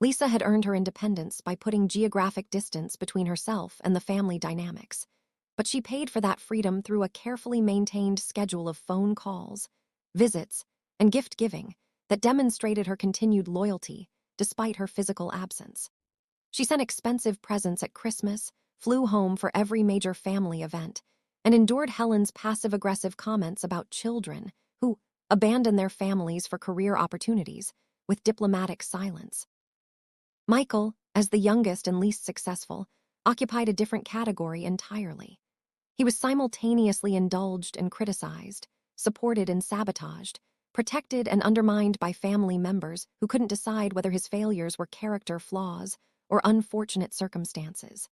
Lisa had earned her independence by putting geographic distance between herself and the family dynamics, but she paid for that freedom through a carefully maintained schedule of phone calls, visits, and gift-giving that demonstrated her continued loyalty despite her physical absence. She sent expensive presents at Christmas, flew home for every major family event, and endured Helen's passive-aggressive comments about children who abandon their families for career opportunities with diplomatic silence. Michael, as the youngest and least successful, occupied a different category entirely. He was simultaneously indulged and criticized, supported and sabotaged, protected and undermined by family members who couldn't decide whether his failures were character flaws or unfortunate circumstances.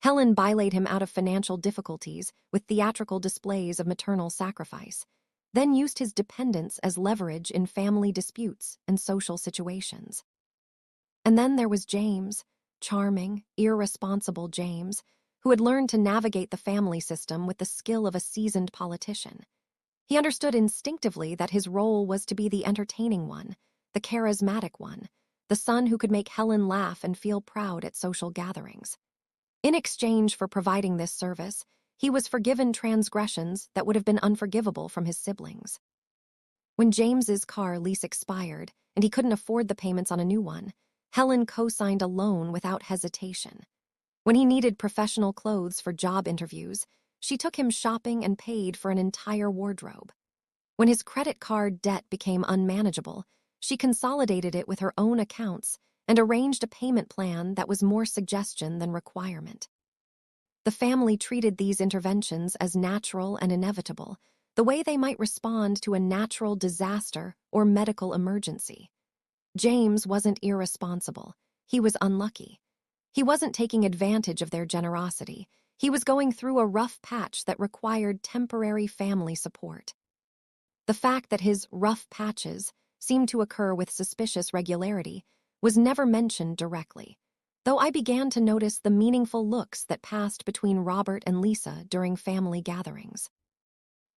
Helen bailated him out of financial difficulties with theatrical displays of maternal sacrifice, then used his dependence as leverage in family disputes and social situations. And then there was James, charming, irresponsible James, who had learned to navigate the family system with the skill of a seasoned politician. He understood instinctively that his role was to be the entertaining one, the charismatic one, the son who could make Helen laugh and feel proud at social gatherings. In exchange for providing this service, he was forgiven transgressions that would have been unforgivable from his siblings. When James's car lease expired and he couldn't afford the payments on a new one, Helen co-signed a loan without hesitation. When he needed professional clothes for job interviews, she took him shopping and paid for an entire wardrobe. When his credit card debt became unmanageable, she consolidated it with her own accounts and arranged a payment plan that was more suggestion than requirement. The family treated these interventions as natural and inevitable, the way they might respond to a natural disaster or medical emergency. James wasn't irresponsible. He was unlucky. He wasn't taking advantage of their generosity. He was going through a rough patch that required temporary family support. The fact that his rough patches seemed to occur with suspicious regularity was never mentioned directly, though I began to notice the meaningful looks that passed between Robert and Lisa during family gatherings.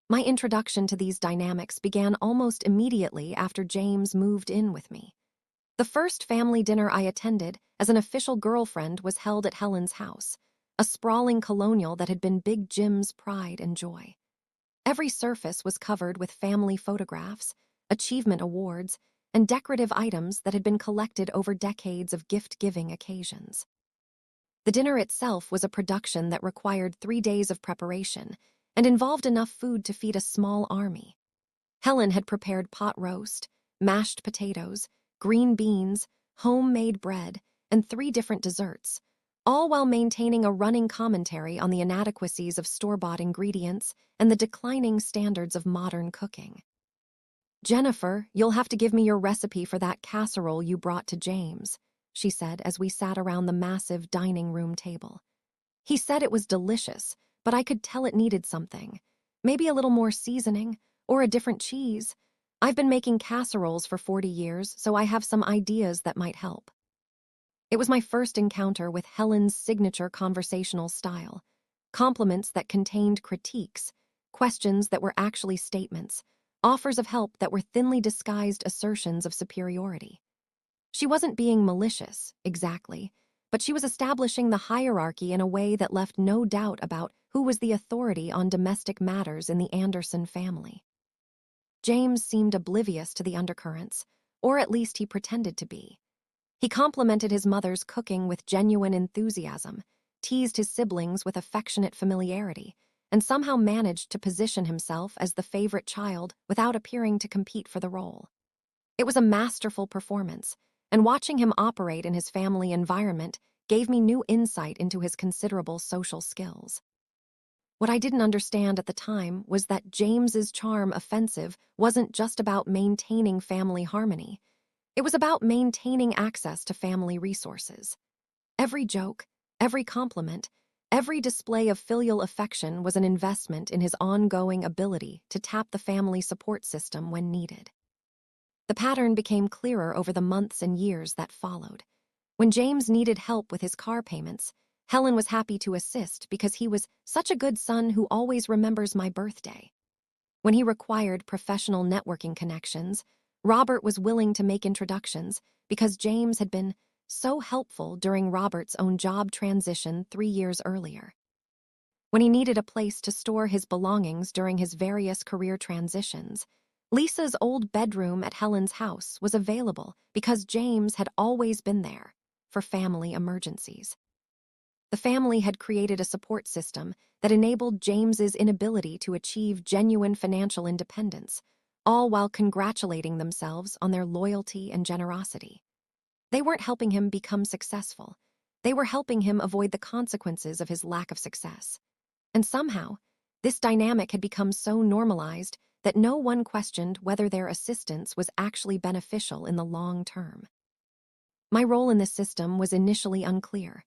My introduction to these dynamics began almost immediately after James moved in with me. The first family dinner I attended as an official girlfriend was held at Helen's house, a sprawling colonial that had been Big Jim's pride and joy. Every surface was covered with family photographs, achievement awards, and decorative items that had been collected over decades of gift-giving occasions. The dinner itself was a production that required 3 days of preparation and involved enough food to feed a small army. Helen had prepared pot roast, mashed potatoes, green beans, homemade bread, and 3 different desserts, all while maintaining a running commentary on the inadequacies of store-bought ingredients and the declining standards of modern cooking. "Jennifer, you'll have to give me your recipe for that casserole you brought to James," she said as we sat around the massive dining room table. He said it was delicious, but I could tell it needed something. Maybe a little more seasoning, or a different cheese. I've been making casseroles for 40 years, so I have some ideas that might help. It was my first encounter with Helen's signature conversational style. Compliments that contained critiques, questions that were actually statements, offers of help that were thinly disguised assertions of superiority. She wasn't being malicious, exactly, but she was establishing the hierarchy in a way that left no doubt about who was the authority on domestic matters in the Anderson family. James seemed oblivious to the undercurrents, or at least he pretended to be. He complimented his mother's cooking with genuine enthusiasm, teased his siblings with affectionate familiarity, and somehow managed to position himself as the favorite child without appearing to compete for the role. It was a masterful performance, and watching him operate in his family environment gave me new insight into his considerable social skills. What I didn't understand at the time was that James's charm offensive wasn't just about maintaining family harmony. It was about maintaining access to family resources. Every joke, every compliment, every display of filial affection was an investment in his ongoing ability to tap the family support system when needed. The pattern became clearer over the months and years that followed. When James needed help with his car payments, Helen was happy to assist because he was such a good son who always remembers my birthday. When he required professional networking connections, Robert was willing to make introductions because James had been so helpful during Robert's own job transition 3 years earlier. When he needed a place to store his belongings during his various career transitions, Lisa's old bedroom at Helen's house was available because James had always been there for family emergencies. The family had created a support system that enabled James's inability to achieve genuine financial independence, all while congratulating themselves on their loyalty and generosity. They weren't helping him become successful. They were helping him avoid the consequences of his lack of success. And somehow, this dynamic had become so normalized that no one questioned whether their assistance was actually beneficial in the long term. My role in this system was initially unclear.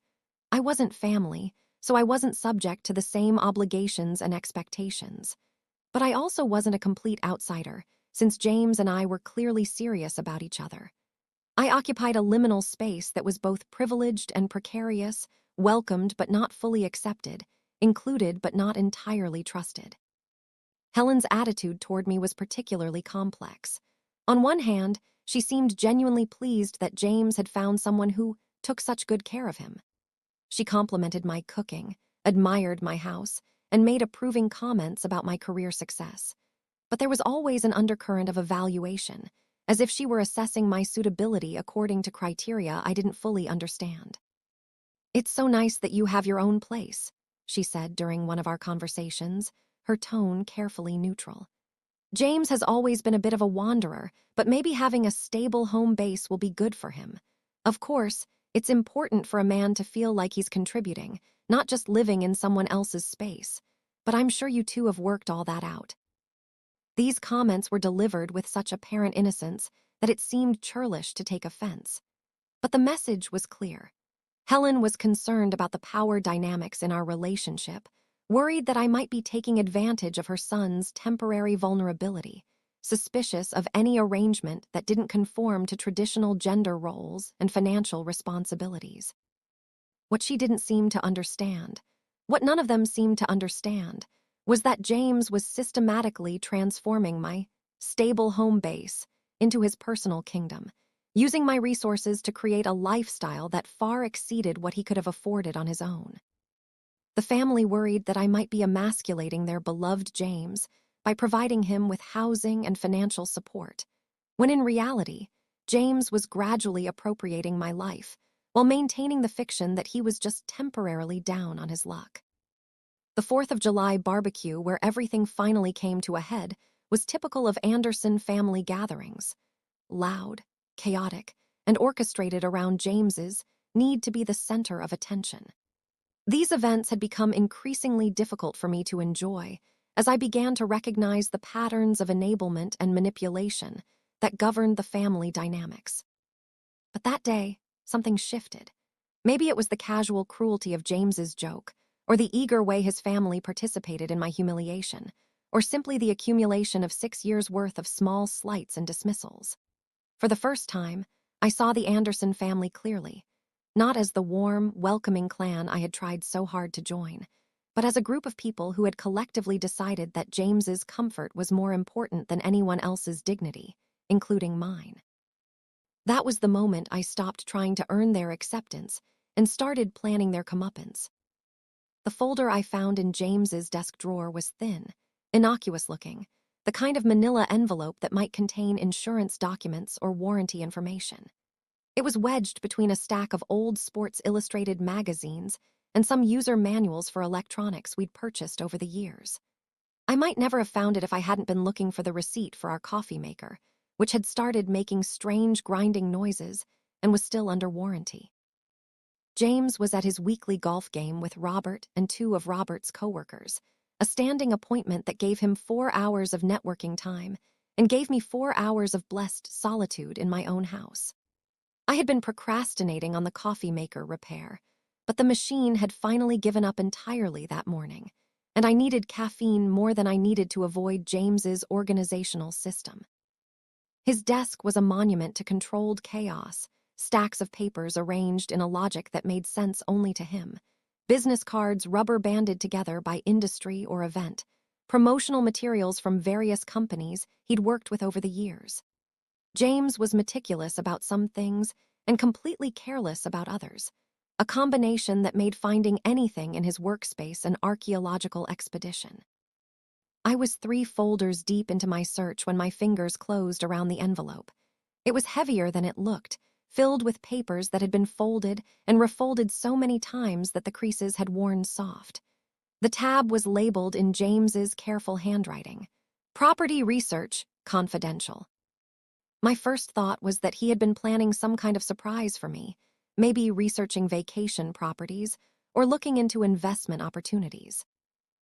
I wasn't family, so I wasn't subject to the same obligations and expectations. But I also wasn't a complete outsider, since James and I were clearly serious about each other. I occupied a liminal space that was both privileged and precarious, welcomed but not fully accepted, included but not entirely trusted. Helen's attitude toward me was particularly complex. On one hand, she seemed genuinely pleased that James had found someone who took such good care of him. She complimented my cooking, admired my house, and made approving comments about my career success. But there was always an undercurrent of evaluation, as if she were assessing my suitability according to criteria I didn't fully understand. "It's so nice that you have your own place," she said during one of our conversations, her tone carefully neutral. "James has always been a bit of a wanderer, but maybe having a stable home base will be good for him. Of course, it's important for a man to feel like he's contributing, not just living in someone else's space. But I'm sure you two have worked all that out." These comments were delivered with such apparent innocence that it seemed churlish to take offense. But the message was clear. Helen was concerned about the power dynamics in our relationship, worried that I might be taking advantage of her son's temporary vulnerability, suspicious of any arrangement that didn't conform to traditional gender roles and financial responsibilities. What she didn't seem to understand, what none of them seemed to understand, was that James was systematically transforming my stable home base into his personal kingdom, using my resources to create a lifestyle that far exceeded what he could have afforded on his own. The family worried that I might be emasculating their beloved James by providing him with housing and financial support, when in reality, James was gradually appropriating my life while maintaining the fiction that he was just temporarily down on his luck. The 4th of July barbecue, where everything finally came to a head, was typical of Anderson family gatherings. Loud, chaotic, and orchestrated around James's need to be the center of attention. These events had become increasingly difficult for me to enjoy as I began to recognize the patterns of enablement and manipulation that governed the family dynamics. But that day, something shifted. Maybe it was the casual cruelty of James's joke, or the eager way his family participated in my humiliation, or simply the accumulation of 6 years' worth of small slights and dismissals. For the first time, I saw the Anderson family clearly, not as the warm, welcoming clan I had tried so hard to join, but as a group of people who had collectively decided that James's comfort was more important than anyone else's dignity, including mine. That was the moment I stopped trying to earn their acceptance and started planning their comeuppance. The folder I found in James's desk drawer was thin, innocuous looking, the kind of manila envelope that might contain insurance documents or warranty information. It was wedged between a stack of old Sports Illustrated magazines and some user manuals for electronics we'd purchased over the years. I might never have found it if I hadn't been looking for the receipt for our coffee maker, which had started making strange grinding noises and was still under warranty. James was at his weekly golf game with Robert and two of Robert's coworkers, a standing appointment that gave him 4 hours of networking time and gave me 4 hours of blessed solitude in my own house. I had been procrastinating on the coffee maker repair, but the machine had finally given up entirely that morning, and I needed caffeine more than I needed to avoid James's organizational system. His desk was a monument to controlled chaos, stacks of papers arranged in a logic that made sense only to him, business cards rubber-banded together by industry or event, promotional materials from various companies he'd worked with over the years. James was meticulous about some things and completely careless about others, a combination that made finding anything in his workspace an archaeological expedition. I was 3 folders deep into my search when my fingers closed around the envelope. It was heavier than it looked, filled with papers that had been folded and refolded so many times that the creases had worn soft. The tab was labeled in James's careful handwriting, "Property Research, Confidential." My first thought was that he had been planning some kind of surprise for me, maybe researching vacation properties or looking into investment opportunities.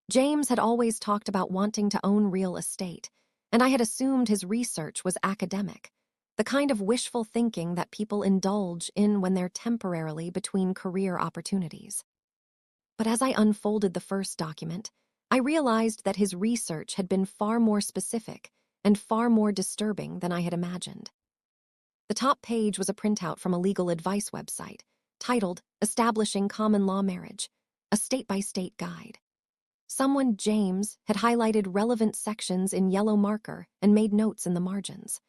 James had always talked about wanting to own real estate, and I had assumed his research was academic, the kind of wishful thinking that people indulge in when they're temporarily between career opportunities. But as I unfolded the first document, I realized that his research had been far more specific and far more disturbing than I had imagined. The top page was a printout from a legal advice website, titled Establishing Common Law Marriage, a state-by-state guide. Someone, James, had highlighted relevant sections in yellow marker and made notes in the margins.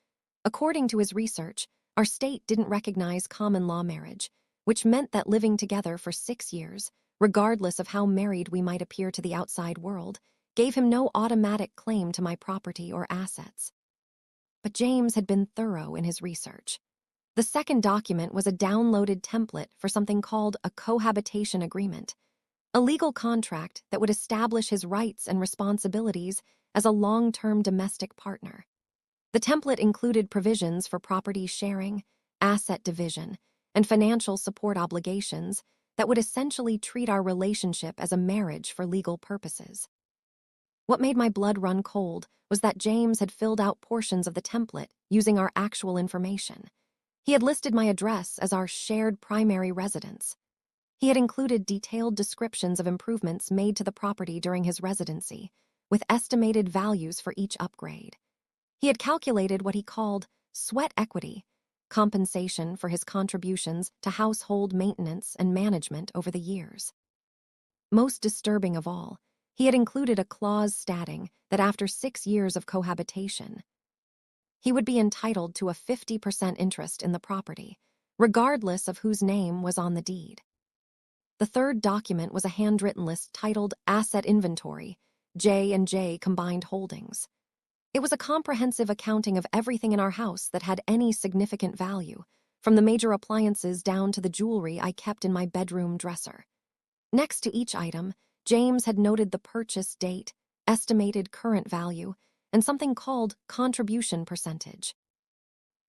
According to his research, our state didn't recognize common law marriage, which meant that living together for 6 years, regardless of how married we might appear to the outside world, gave him no automatic claim to my property or assets. But James had been thorough in his research. The second document was a downloaded template for something called a cohabitation agreement, a legal contract that would establish his rights and responsibilities as a long-term domestic partner. The template included provisions for property sharing, asset division, and financial support obligations that would essentially treat our relationship as a marriage for legal purposes. What made my blood run cold was that James had filled out portions of the template using our actual information. He had listed my address as our shared primary residence. He had included detailed descriptions of improvements made to the property during his residency, with estimated values for each upgrade. He had calculated what he called sweat equity, compensation for his contributions to household maintenance and management over the years. Most disturbing of all, he had included a clause stating that after 6 years of cohabitation, he would be entitled to a 50% interest in the property, regardless of whose name was on the deed. The third document was a handwritten list titled Asset Inventory, J&J Combined Holdings. It was a comprehensive accounting of everything in our house that had any significant value, from the major appliances down to the jewelry I kept in my bedroom dresser. Next to each item, James had noted the purchase date, estimated current value, and something called contribution percentage.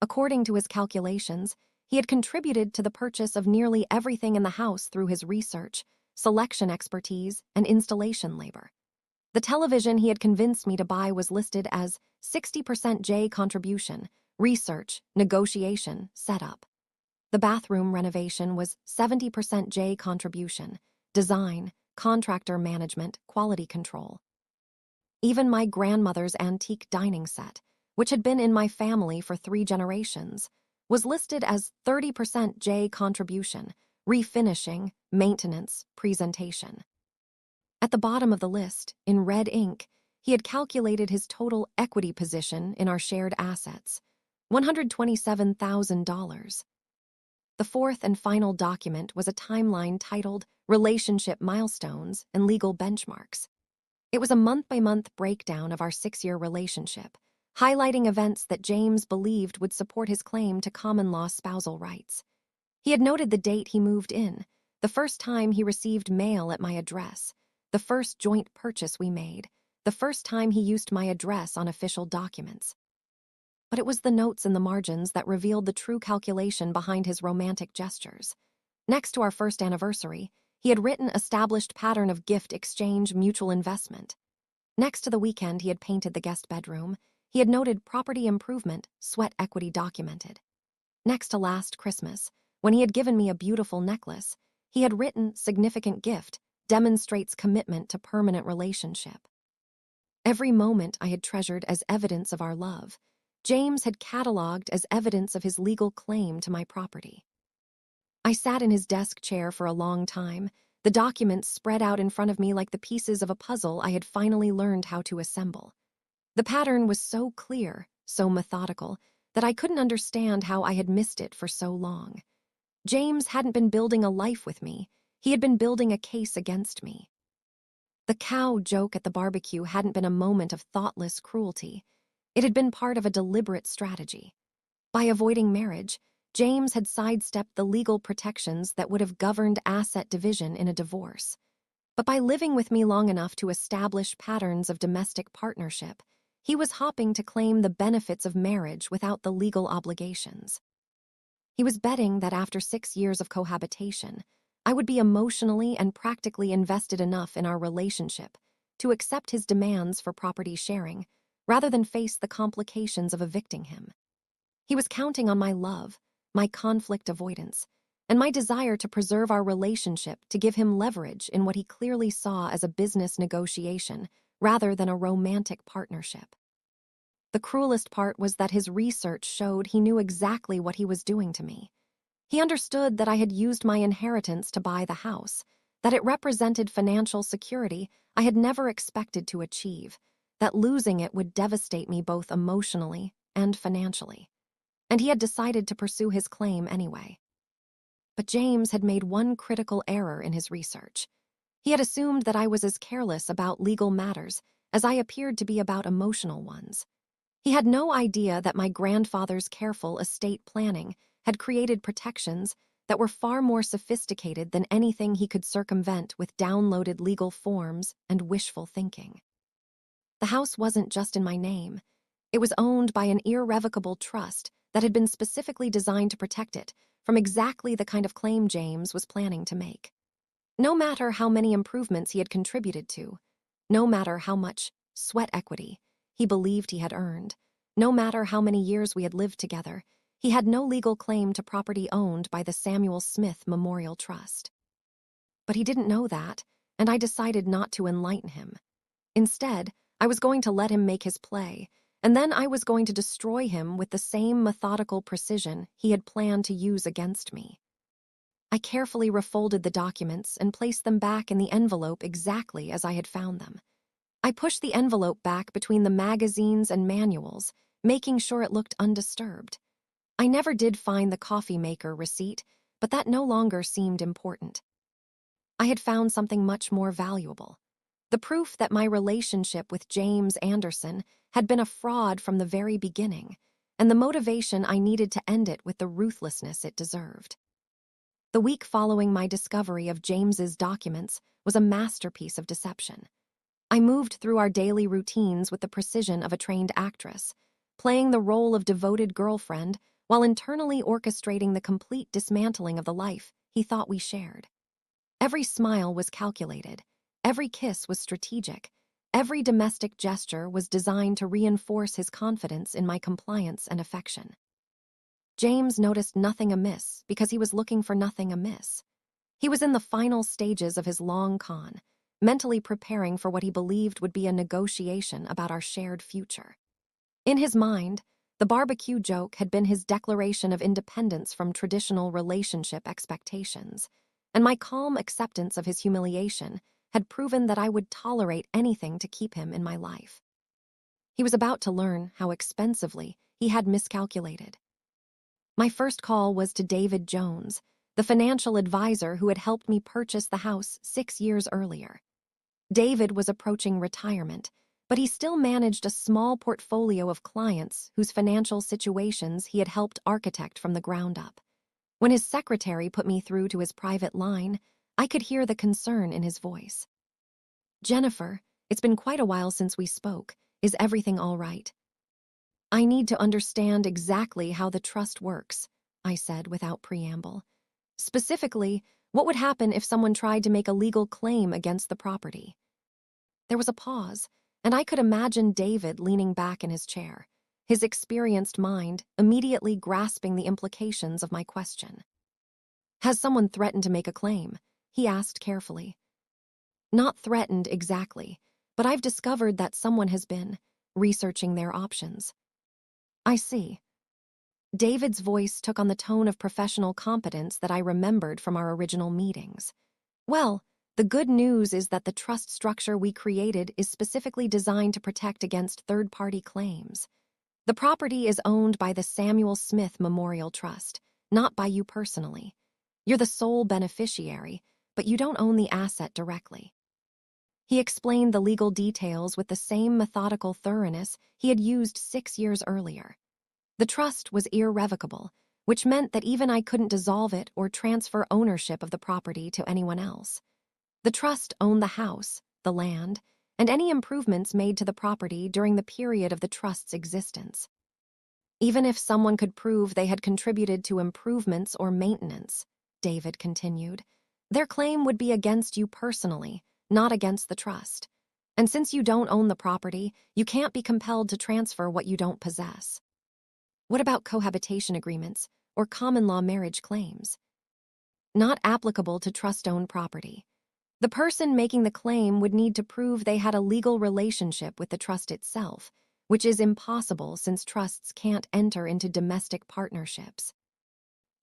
According to his calculations, he had contributed to the purchase of nearly everything in the house through his research, selection expertise, and installation labor. The television he had convinced me to buy was listed as 60% J contribution, research, negotiation, setup. The bathroom renovation was 70% J contribution, design, contractor management, quality control. Even my grandmother's antique dining set, which had been in my family for 3 generations, was listed as 30% J contribution, refinishing, maintenance, presentation. At the bottom of the list, in red ink, he had calculated his total equity position in our shared assets, $127,000. The fourth and final document was a timeline titled Relationship Milestones and Legal Benchmarks. It was a month-by-month breakdown of our 6-year relationship, highlighting events that James believed would support his claim to common-law spousal rights. He had noted the date he moved in, the first time he received mail at my address, the first joint purchase we made, the first time he used my address on official documents. But it was the notes in the margins that revealed the true calculation behind his romantic gestures. Next to our first anniversary, he had written established pattern of gift exchange mutual investment. Next to the weekend he had painted the guest bedroom, he had noted property improvement, sweat equity documented. Next to last Christmas, when he had given me a beautiful necklace, he had written significant gift, demonstrates commitment to permanent relationship. Every moment I had treasured as evidence of our love, James had catalogued as evidence of his legal claim to my property. I sat in his desk chair for a long time, the documents spread out in front of me like the pieces of a puzzle I had finally learned how to assemble. The pattern was so clear, so methodical, that I couldn't understand how I had missed it for so long. James hadn't been building a life with me, he had been building a case against me. The cow joke at the barbecue hadn't been a moment of thoughtless cruelty. It had been part of a deliberate strategy. By avoiding marriage, James had sidestepped the legal protections that would have governed asset division in a divorce. But by living with me long enough to establish patterns of domestic partnership, he was hopping to claim the benefits of marriage without the legal obligations. He was betting that after 6 years of cohabitation, I would be emotionally and practically invested enough in our relationship to accept his demands for property sharing, rather than face the complications of evicting him. He was counting on my love, my conflict avoidance, and my desire to preserve our relationship to give him leverage in what he clearly saw as a business negotiation rather than a romantic partnership. The cruelest part was that his research showed he knew exactly what he was doing to me. He understood that I had used my inheritance to buy the house, that it represented financial security I had never expected to achieve, that losing it would devastate me both emotionally and financially. And he had decided to pursue his claim anyway. But James had made one critical error in his research. He had assumed that I was as careless about legal matters as I appeared to be about emotional ones. He had no idea that my grandfather's careful estate planning had created protections that were far more sophisticated than anything he could circumvent with downloaded legal forms and wishful thinking. The house wasn't just in my name. It was owned by an irrevocable trust that had been specifically designed to protect it from exactly the kind of claim James was planning to make. No matter how many improvements he had contributed to, no matter how much sweat equity he believed he had earned, no matter how many years we had lived together, he had no legal claim to property owned by the Samuel Smith Memorial Trust. But he didn't know that, and I decided not to enlighten him. Instead, I was going to let him make his play, and then I was going to destroy him with the same methodical precision he had planned to use against me. I carefully refolded the documents and placed them back in the envelope exactly as I had found them. I pushed the envelope back between the magazines and manuals, making sure it looked undisturbed. I never did find the coffee maker receipt, but that no longer seemed important. I had found something much more valuable. The proof that my relationship with James Anderson had been a fraud from the very beginning, and the motivation I needed to end it with the ruthlessness it deserved. The week following my discovery of James's documents was a masterpiece of deception. I moved through our daily routines with the precision of a trained actress, playing the role of devoted girlfriend while internally orchestrating the complete dismantling of the life he thought we shared. Every smile was calculated, every kiss was strategic, every domestic gesture was designed to reinforce his confidence in my compliance and affection. James noticed nothing amiss because he was looking for nothing amiss. He was in the final stages of his long con, mentally preparing for what he believed would be a negotiation about our shared future. In his mind, the barbecue joke had been his declaration of independence from traditional relationship expectations, and my calm acceptance of his humiliation had proven that I would tolerate anything to keep him in my life. He was about to learn how expensively he had miscalculated. My first call was to David Jones, the financial advisor who had helped me purchase the house 6 years earlier. David was approaching retirement, but he still managed a small portfolio of clients whose financial situations he had helped architect from the ground up. When his secretary put me through to his private line, I could hear the concern in his voice. "Jennifer, it's been quite a while since we spoke. Is everything all right?" "I need to understand exactly how the trust works," I said without preamble. "Specifically, what would happen if someone tried to make a legal claim against the property?" There was a pause, and I could imagine David leaning back in his chair, his experienced mind immediately grasping the implications of my question. "Has someone threatened to make a claim?" he asked carefully. "Not threatened exactly, but I've discovered that someone has been researching their options." "I see." David's voice took on the tone of professional competence that I remembered from our original meetings. "Well, the good news is that the trust structure we created is specifically designed to protect against third-party claims. The property is owned by the Samuel Smith Memorial Trust, not by you personally. You're the sole beneficiary, but you don't own the asset directly." He explained the legal details with the same methodical thoroughness he had used 6 years earlier. The trust was irrevocable, which meant that even I couldn't dissolve it or transfer ownership of the property to anyone else. The trust owned the house, the land, and any improvements made to the property during the period of the trust's existence. "Even if someone could prove they had contributed to improvements or maintenance," David continued, "their claim would be against you personally, not against the trust. And since you don't own the property, you can't be compelled to transfer what you don't possess." "What about cohabitation agreements or common law marriage claims?" "Not applicable to trust-owned property. The person making the claim would need to prove they had a legal relationship with the trust itself, which is impossible since trusts can't enter into domestic partnerships."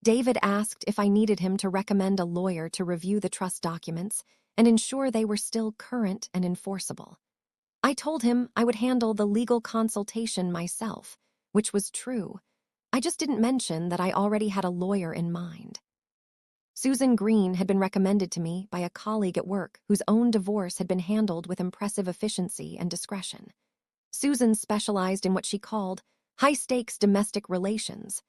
David asked if I needed him to recommend a lawyer to review the trust documents and ensure they were still current and enforceable. I told him I would handle the legal consultation myself, which was true. I just didn't mention that I already had a lawyer in mind. Susan Green had been recommended to me by a colleague at work whose own divorce had been handled with impressive efficiency and discretion. Susan specialized in what she called high-stakes domestic relations,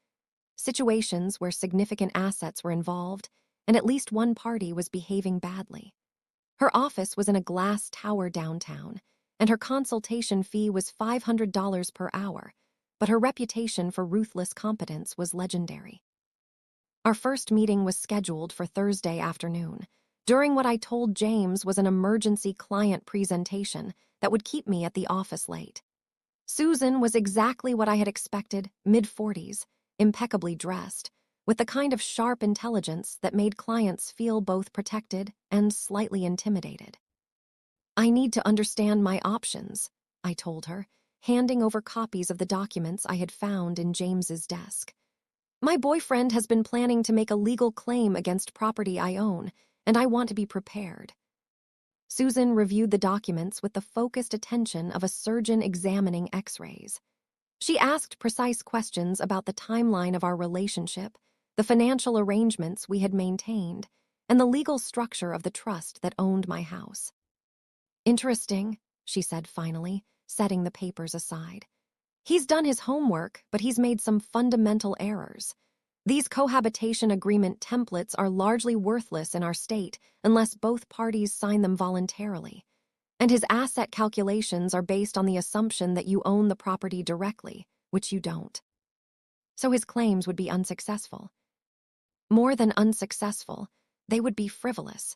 situations where significant assets were involved and at least one party was behaving badly. Her office was in a glass tower downtown, and her consultation fee was $500 per hour, but her reputation for ruthless competence was legendary. Our first meeting was scheduled for Thursday afternoon, during what I told James was an emergency client presentation that would keep me at the office late. Susan was exactly what I had expected, mid-40s, impeccably dressed, with the kind of sharp intelligence that made clients feel both protected and slightly intimidated. "I need to understand my options," I told her, handing over copies of the documents I had found in James's desk. "My boyfriend has been planning to make a legal claim against property I own, and I want to be prepared." Susan reviewed the documents with the focused attention of a surgeon examining X-rays. She asked precise questions about the timeline of our relationship, the financial arrangements we had maintained, and the legal structure of the trust that owned my house. "Interesting," she said finally, setting the papers aside. "He's done his homework, but he's made some fundamental errors. These cohabitation agreement templates are largely worthless in our state unless both parties sign them voluntarily. And his asset calculations are based on the assumption that you own the property directly, which you don't. So his claims would be unsuccessful. More than unsuccessful, they would be frivolous.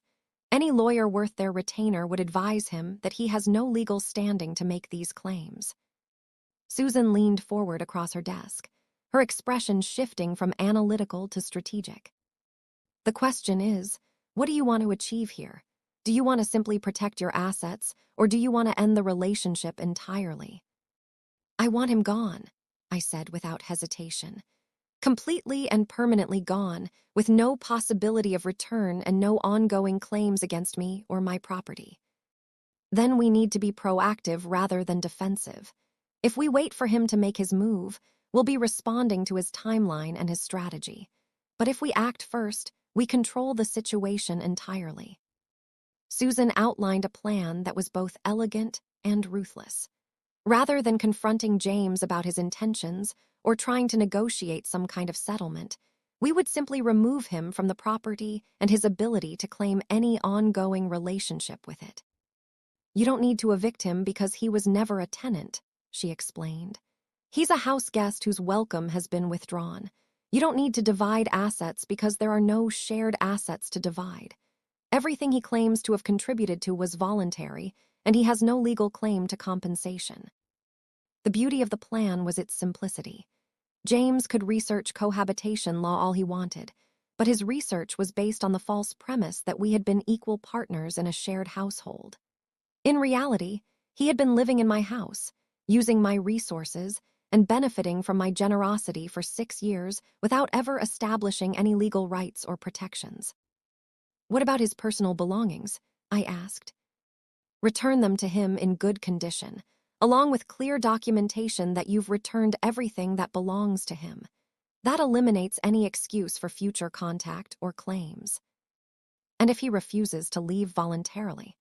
Any lawyer worth their retainer would advise him that he has no legal standing to make these claims." Susan leaned forward across her desk, her expression shifting from analytical to strategic. "The question is, what do you want to achieve here? Do you want to simply protect your assets, or do you want to end the relationship entirely?" "I want him gone," I said without hesitation. "Completely and permanently gone, with no possibility of return and no ongoing claims against me or my property." "Then we need to be proactive rather than defensive. If we wait for him to make his move, we'll be responding to his timeline and his strategy. But if we act first, we control the situation entirely." Susan outlined a plan that was both elegant and ruthless. Rather than confronting James about his intentions or trying to negotiate some kind of settlement, we would simply remove him from the property and his ability to claim any ongoing relationship with it. "You don't need to evict him because he was never a tenant," she explained. "He's a house guest whose welcome has been withdrawn. You don't need to divide assets because there are no shared assets to divide. Everything he claims to have contributed to was voluntary, and he has no legal claim to compensation." The beauty of the plan was its simplicity. James could research cohabitation law all he wanted, but his research was based on the false premise that we had been equal partners in a shared household. In reality, he had been living in my house, using my resources, and benefiting from my generosity for 6 years without ever establishing any legal rights or protections. "What about his personal belongings?" I asked. "Return them to him in good condition, along with clear documentation that you've returned everything that belongs to him. That eliminates any excuse for future contact or claims." "And if he refuses to leave voluntarily?"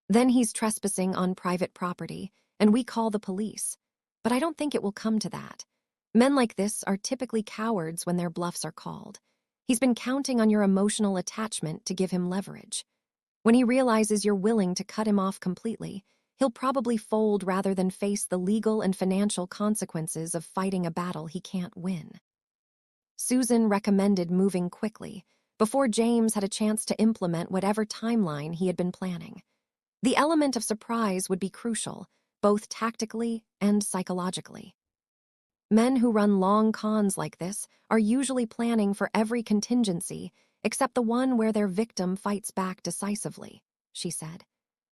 "Then he's trespassing on private property, and we call the police. But I don't think it will come to that. Men like this are typically cowards when their bluffs are called. He's been counting on your emotional attachment to give him leverage. When he realizes you're willing to cut him off completely, he'll probably fold rather than face the legal and financial consequences of fighting a battle he can't win." Susan recommended moving quickly, before James had a chance to implement whatever timeline he had been planning. The element of surprise would be crucial, both tactically and psychologically. Men who run long cons like this are usually planning for every contingency except the one where their victim fights back decisively, she said.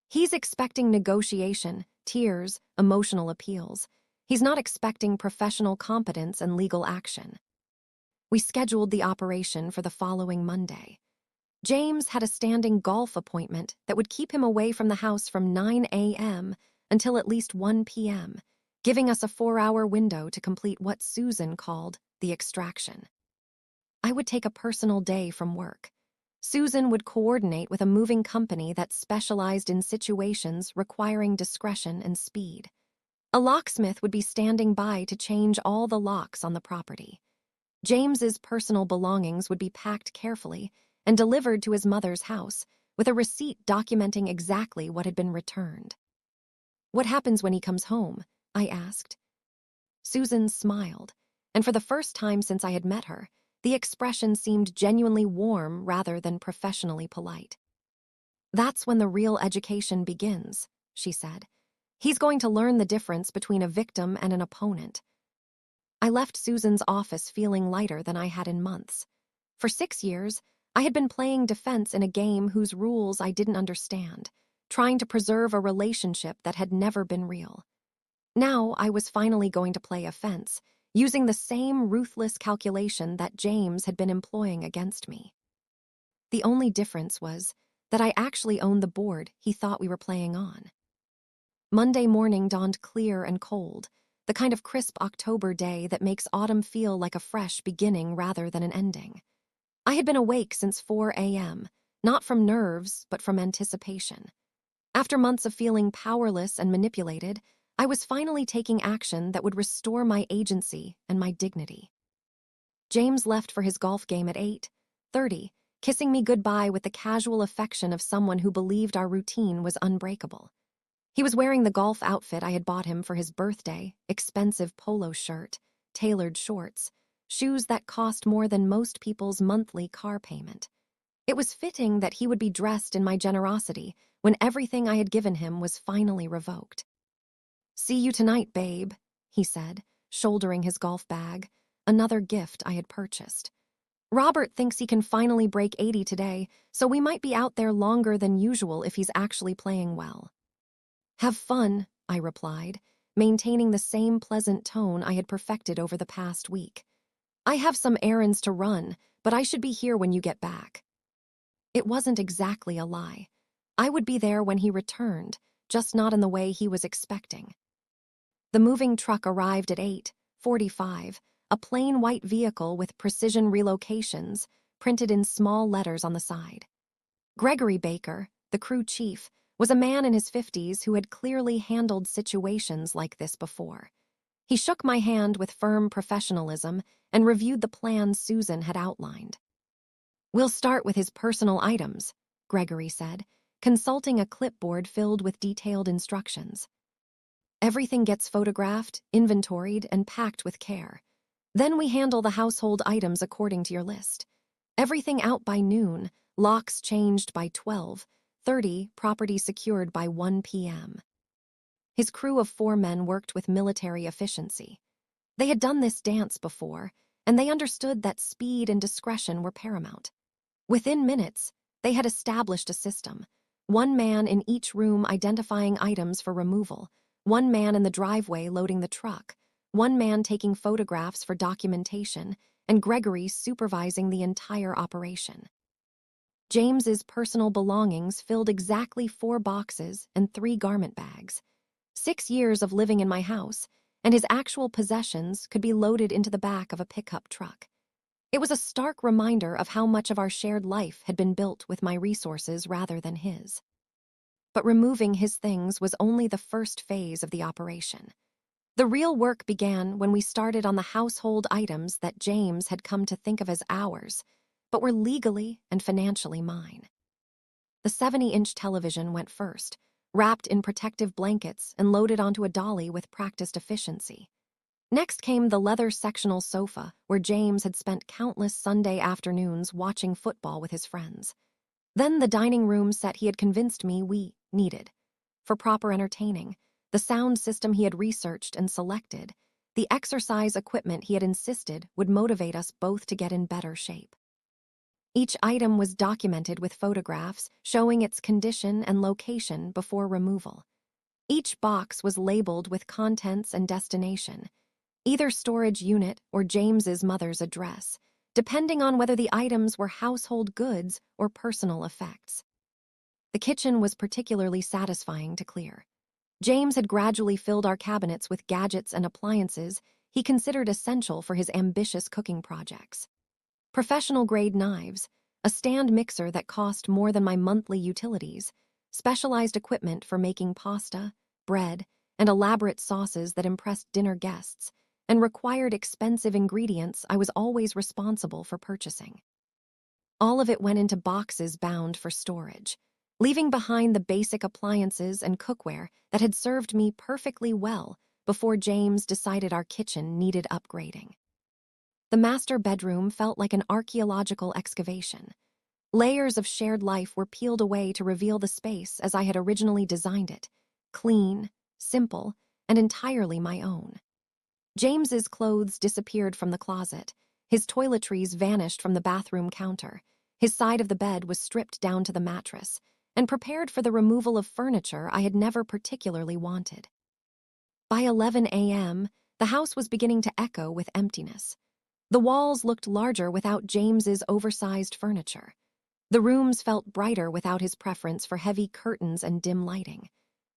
"He's expecting negotiation, tears, emotional appeals. He's not expecting professional competence and legal action." We scheduled the operation for the following Monday. James had a standing golf appointment that would keep him away from the house from 9 a.m. until at least 1 p.m., giving us a 4-hour window to complete what Susan called the extraction. I would take a personal day from work. Susan would coordinate with a moving company that specialized in situations requiring discretion and speed. A locksmith would be standing by to change all the locks on the property. James's personal belongings would be packed carefully and delivered to his mother's house, with a receipt documenting exactly what had been returned. "What happens when he comes home?" I asked. Susan smiled, and for the first time since I had met her, the expression seemed genuinely warm rather than professionally polite. "That's when the real education begins," she said. "He's going to learn the difference between a victim and an opponent." I left Susan's office feeling lighter than I had in months. For 6 years, I had been playing defense in a game whose rules I didn't understand, trying to preserve a relationship that had never been real. Now I was finally going to play offense, using the same ruthless calculation that James had been employing against me. The only difference was that I actually owned the board he thought we were playing on. Monday morning dawned clear and cold, the kind of crisp October day that makes autumn feel like a fresh beginning rather than an ending. I had been awake since 4 a.m., not from nerves, but from anticipation. After months of feeling powerless and manipulated, I was finally taking action that would restore my agency and my dignity. James left for his golf game at 8:30, kissing me goodbye with the casual affection of someone who believed our routine was unbreakable. He was wearing the golf outfit I had bought him for his birthday, expensive polo shirt, tailored shorts, shoes that cost more than most people's monthly car payment. It was fitting that he would be dressed in my generosity when everything I had given him was finally revoked. "See you tonight, babe," he said, shouldering his golf bag, another gift I had purchased. "Robert thinks he can finally break 80 today, so we might be out there longer than usual if he's actually playing well." "Have fun," I replied, maintaining the same pleasant tone I had perfected over the past week. "I have some errands to run, but I should be here when you get back." It wasn't exactly a lie. I would be there when he returned, just not in the way he was expecting. The moving truck arrived at 8:45, a plain white vehicle with precision relocations printed in small letters on the side. "Gregory Baker, the crew chief, was a man in his 50s who had clearly handled situations like this before. He shook my hand with firm professionalism and reviewed the plan Susan had outlined. "We'll start with his personal items," Gregory said, consulting a clipboard filled with detailed instructions. "Everything gets photographed, inventoried, and packed with care. Then we handle the household items according to your list. Everything out by noon, locks changed by 12:30, property secured by 1 p.m. His crew of 4 men worked with military efficiency. They had done this dance before, and they understood that speed and discretion were paramount. Within minutes, they had established a system. 1 man in each room identifying items for removal, 1 man in the driveway loading the truck, 1 man taking photographs for documentation, and Gregory supervising the entire operation. James's personal belongings filled exactly 4 boxes and 3 garment bags. 6 years of living in my house, and his actual possessions could be loaded into the back of a pickup truck. It was a stark reminder of how much of our shared life had been built with my resources rather than his. But removing his things was only the first phase of the operation. The real work began when we started on the household items that James had come to think of as ours, but were legally and financially mine. The 70-inch television went first, wrapped in protective blankets and loaded onto a dolly with practiced efficiency. Next came the leather sectional sofa, where James had spent countless Sunday afternoons watching football with his friends. Then the dining room set he had convinced me we needed. For proper entertaining, the sound system he had researched and selected, the exercise equipment he had insisted would motivate us both to get in better shape. Each item was documented with photographs showing its condition and location before removal. Each box was labeled with contents and destination, either storage unit or James's mother's address, depending on whether the items were household goods or personal effects. The kitchen was particularly satisfying to clear. James had gradually filled our cabinets with gadgets and appliances he considered essential for his ambitious cooking projects. Professional-grade knives, a stand mixer that cost more than my monthly utilities, specialized equipment for making pasta, bread, and elaborate sauces that impressed dinner guests, and required expensive ingredients I was always responsible for purchasing. All of it went into boxes bound for storage, leaving behind the basic appliances and cookware that had served me perfectly well before James decided our kitchen needed upgrading. The master bedroom felt like an archaeological excavation. Layers of shared life were peeled away to reveal the space as I had originally designed it, clean, simple, and entirely my own. James's clothes disappeared from the closet, his toiletries vanished from the bathroom counter, his side of the bed was stripped down to the mattress, and prepared for the removal of furniture I had never particularly wanted. By 11 a.m., the house was beginning to echo with emptiness. The walls looked larger without James's oversized furniture. The rooms felt brighter without his preference for heavy curtains and dim lighting.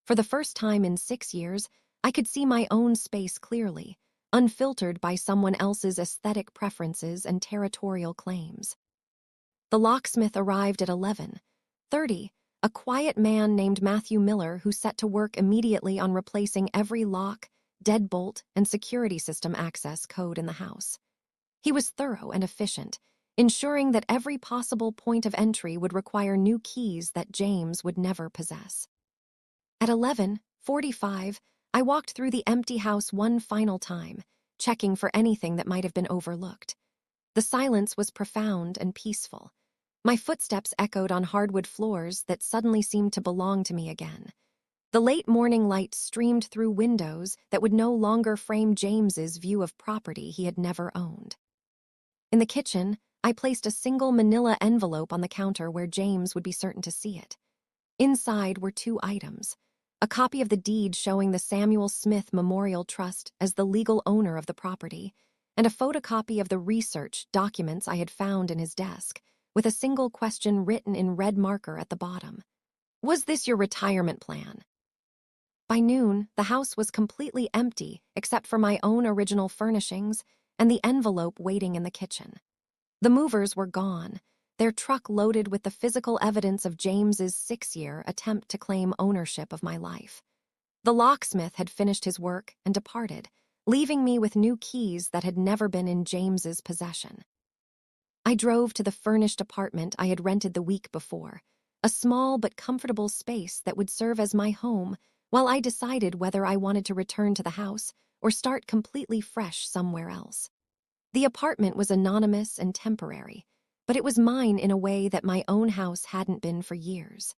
For the first time in 6 years, I could see my own space clearly, unfiltered by someone else's aesthetic preferences and territorial claims. The locksmith arrived at 11:30, a quiet man named Matthew Miller who set to work immediately on replacing every lock, deadbolt, and security system access code in the house. He was thorough and efficient, ensuring that every possible point of entry would require new keys that James would never possess. At 11:45, I walked through the empty house one final time, checking for anything that might have been overlooked. The silence was profound and peaceful. My footsteps echoed on hardwood floors that suddenly seemed to belong to me again. The late morning light streamed through windows that would no longer frame James's view of property he had never owned. In the kitchen, I placed a single manila envelope on the counter where James would be certain to see it. Inside were 2 items: a copy of the deed showing the Samuel Smith Memorial Trust as the legal owner of the property, and a photocopy of the research documents I had found in his desk, with a single question written in red marker at the bottom. Was this your retirement plan? By noon, the house was completely empty except for my own original furnishings and the envelope waiting in the kitchen. The movers were gone, their truck loaded with the physical evidence of James's 6-year attempt to claim ownership of my life. The locksmith had finished his work and departed, leaving me with new keys that had never been in James's possession. I drove to the furnished apartment I had rented the week before, a small but comfortable space that would serve as my home while I decided whether I wanted to return to the house or start completely fresh somewhere else. The apartment was anonymous and temporary, but it was mine in a way that my own house hadn't been for years.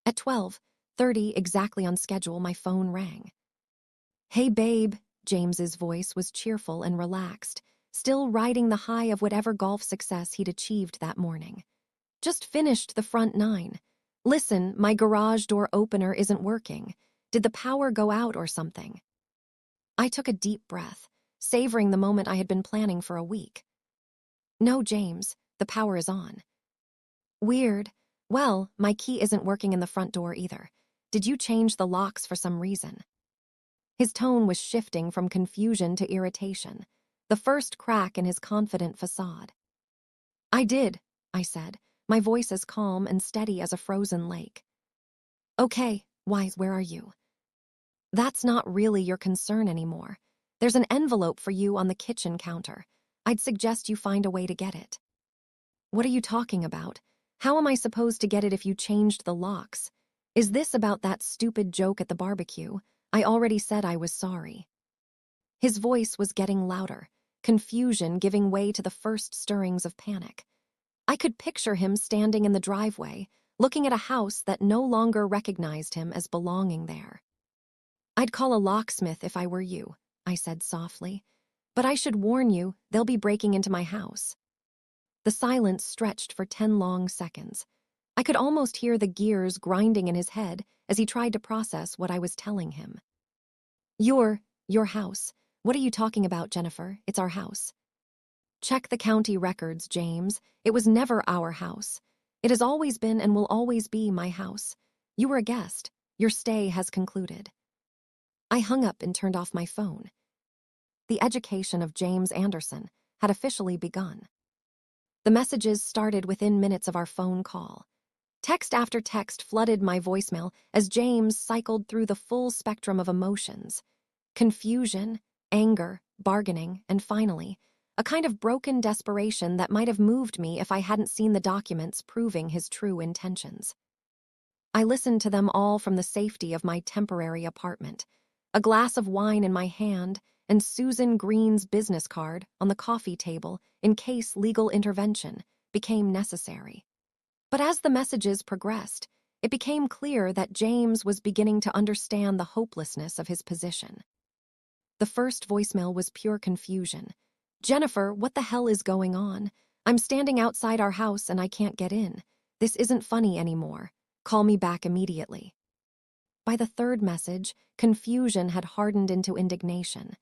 At 12:30, exactly on schedule, my phone rang. "Hey, babe," James's voice was cheerful and relaxed, still riding the high of whatever golf success he'd achieved that morning. "Just finished the front 9. Listen, my garage door opener isn't working. Did the power go out or something?" I took a deep breath, savoring the moment I had been planning for a week. "No, James, the power is on." "Weird. Well, my key isn't working in the front door either. Did you change the locks for some reason?" His tone was shifting from confusion to irritation, the first crack in his confident facade. "I did," I said, my voice as calm and steady as a frozen lake. "Okay, why, where are you?" "That's not really your concern anymore. There's an envelope for you on the kitchen counter. I'd suggest you find a way to get it." "What are you talking about? How am I supposed to get it if you changed the locks? Is this about that stupid joke at the barbecue? I already said I was sorry." His voice was getting louder, confusion giving way to the first stirrings of panic. I could picture him standing in the driveway, looking at a house that no longer recognized him as belonging there. "I'd call a locksmith if I were you," I said softly. "But I should warn you, they'll be breaking into my house." The silence stretched for 10 long seconds. I could almost hear the gears grinding in his head as he tried to process what I was telling him. Your house. What are you talking about, Jennifer? It's our house." "Check the county records, James. It was never our house. It has always been and will always be my house. You were a guest. Your stay has concluded." I hung up and turned off my phone. The education of James Anderson had officially begun. The messages started within minutes of our phone call. Text after text flooded my voicemail as James cycled through the full spectrum of emotions: confusion, anger, bargaining, and finally, a kind of broken desperation that might have moved me if I hadn't seen the documents proving his true intentions. I listened to them all from the safety of my temporary apartment, a glass of wine in my hand and Susan Green's business card on the coffee table in case legal intervention became necessary. But as the messages progressed, it became clear that James was beginning to understand the hopelessness of his position. The first voicemail was pure confusion. "Jennifer, what the hell is going on? I'm standing outside our house and I can't get in. This isn't funny anymore. Call me back immediately." By the third message, confusion had hardened into indignation.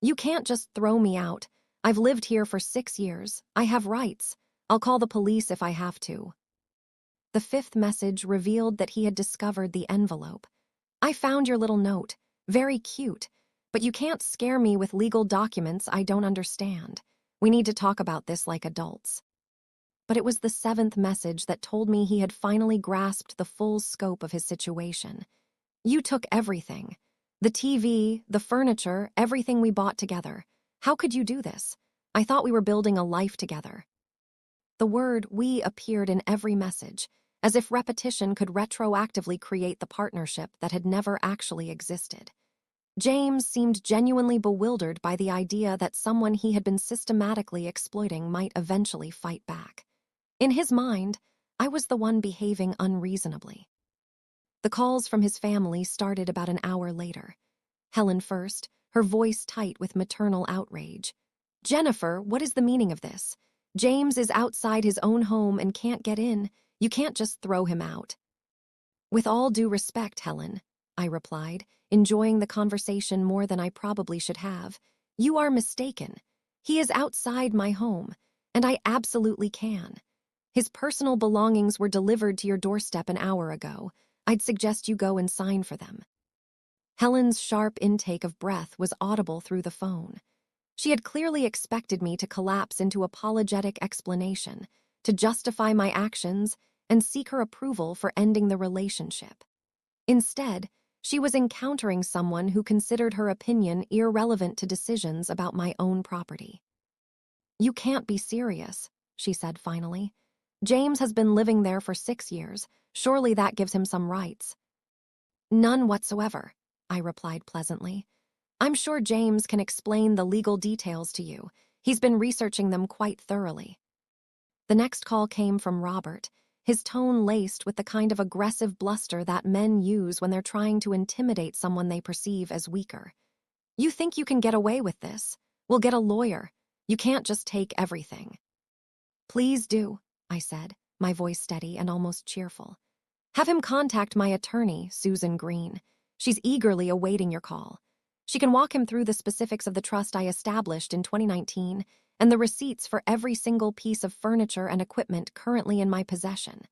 "You can't just throw me out. I've lived here for 6 years. I have rights. I'll call the police if I have to." The fifth message revealed that he had discovered the envelope. "I found your little note. Very cute. But you can't scare me with legal documents I don't understand. We need to talk about this like adults." But it was the seventh message that told me he had finally grasped the full scope of his situation. "You took everything. The TV, the furniture, everything we bought together. How could you do this? I thought we were building a life together." The word "we" appeared in every message, as if repetition could retroactively create the partnership that had never actually existed. James seemed genuinely bewildered by the idea that someone he had been systematically exploiting might eventually fight back. In his mind, I was the one behaving unreasonably. The calls from his family started about an hour later. Helen first, her voice tight with maternal outrage. "Jennifer, what is the meaning of this? James is outside his own home and can't get in. You can't just throw him out." "With all due respect, Helen," I replied, enjoying the conversation more than I probably should have, "you are mistaken. He is outside my home, and I absolutely can. His personal belongings were delivered to your doorstep an hour ago. I'd suggest you go and sign for them." Helen's sharp intake of breath was audible through the phone. She had clearly expected me to collapse into apologetic explanation, to justify my actions, and seek her approval for ending the relationship. Instead, she was encountering someone who considered her opinion irrelevant to decisions about my own property. "You can't be serious," she said finally. "James has been living there for 6 years. Surely that gives him some rights." "None whatsoever," I replied pleasantly. "I'm sure James can explain the legal details to you. He's been researching them quite thoroughly." The next call came from Robert, his tone laced with the kind of aggressive bluster that men use when they're trying to intimidate someone they perceive as weaker. "You think you can get away with this? We'll get a lawyer. You can't just take everything." "Please do," I said, my voice steady and almost cheerful. "Have him contact my attorney, Susan Green. She's eagerly awaiting your call. She can walk him through the specifics of the trust I established in 2019 and the receipts for every single piece of furniture and equipment currently in my possession.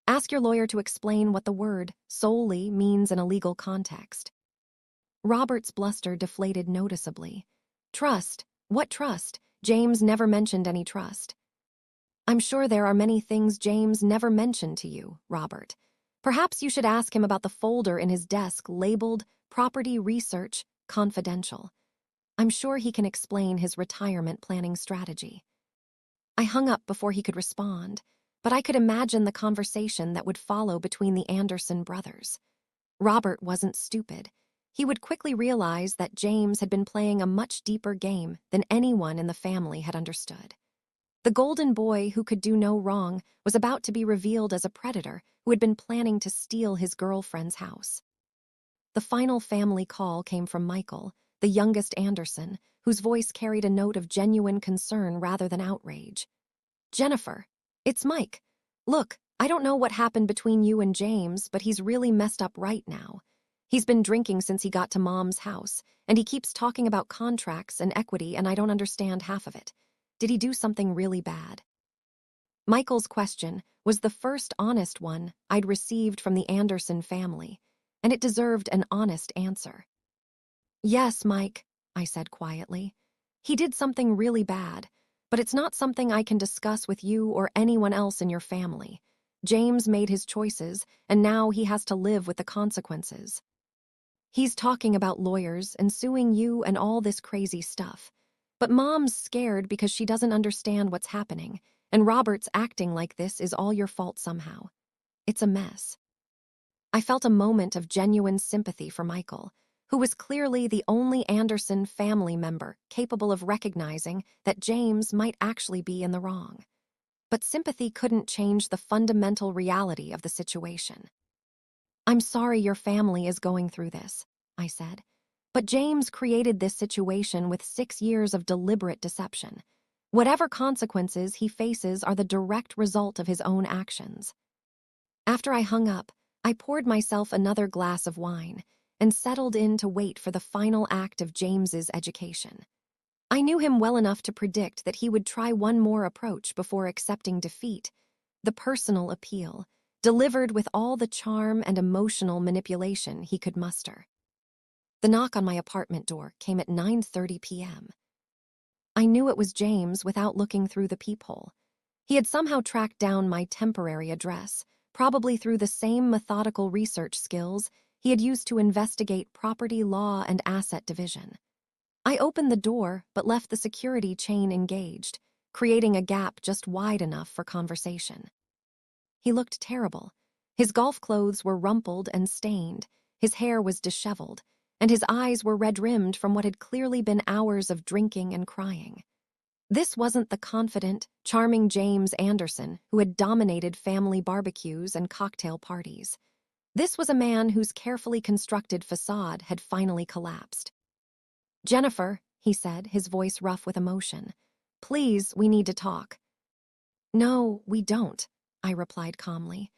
Ask your lawyer to explain what the word solely means in a legal context." Robert's bluster deflated noticeably. "Trust? What trust? James never mentioned any trust." "I'm sure there are many things James never mentioned to you, Robert. Perhaps you should ask him about the folder in his desk labeled Property Research Confidential. I'm sure he can explain his retirement planning strategy." I hung up before he could respond, but I could imagine the conversation that would follow between the Anderson brothers. Robert wasn't stupid. He would quickly realize that James had been playing a much deeper game than anyone in the family had understood. The golden boy who could do no wrong was about to be revealed as a predator who had been planning to steal his girlfriend's house. The final family call came from Michael, the youngest Anderson, whose voice carried a note of genuine concern rather than outrage. "Jennifer, it's Mike. Look, I don't know what happened between you and James, but he's really messed up right now. He's been drinking since he got to Mom's house, and he keeps talking about contracts and equity, and I don't understand half of it. Did he do something really bad?" Michael's question was the first honest one I'd received from the Anderson family, and it deserved an honest answer. "Yes, Mike," I said quietly. "He did something really bad, but it's not something I can discuss with you or anyone else in your family. James made his choices, and now he has to live with the consequences. He's talking about lawyers and suing you and all this crazy stuff. But Mom's scared because she doesn't understand what's happening, and Robert's acting like this is all your fault somehow. It's a mess." I felt a moment of genuine sympathy for Michael, who was clearly the only Anderson family member capable of recognizing that James might actually be in the wrong. But sympathy couldn't change the fundamental reality of the situation. "I'm sorry your family is going through this," I said. "But James created this situation with 6 years of deliberate deception. Whatever consequences he faces are the direct result of his own actions." After I hung up, I poured myself another glass of wine and settled in to wait for the final act of James's education. I knew him well enough to predict that he would try one more approach before accepting defeat: the personal appeal, delivered with all the charm and emotional manipulation he could muster. The knock on my apartment door came at 9:30 p.m. I knew it was James without looking through the peephole. He had somehow tracked down my temporary address, probably through the same methodical research skills he had used to investigate property law and asset division. I opened the door but left the security chain engaged, creating a gap just wide enough for conversation. He looked terrible. His golf clothes were rumpled and stained, his hair was disheveled, and his eyes were red-rimmed from what had clearly been hours of drinking and crying. This wasn't the confident, charming James Anderson who had dominated family barbecues and cocktail parties. This was a man whose carefully constructed facade had finally collapsed. "Jennifer," he said, his voice rough with emotion, "please, we need to talk." "No, we don't," I replied calmly.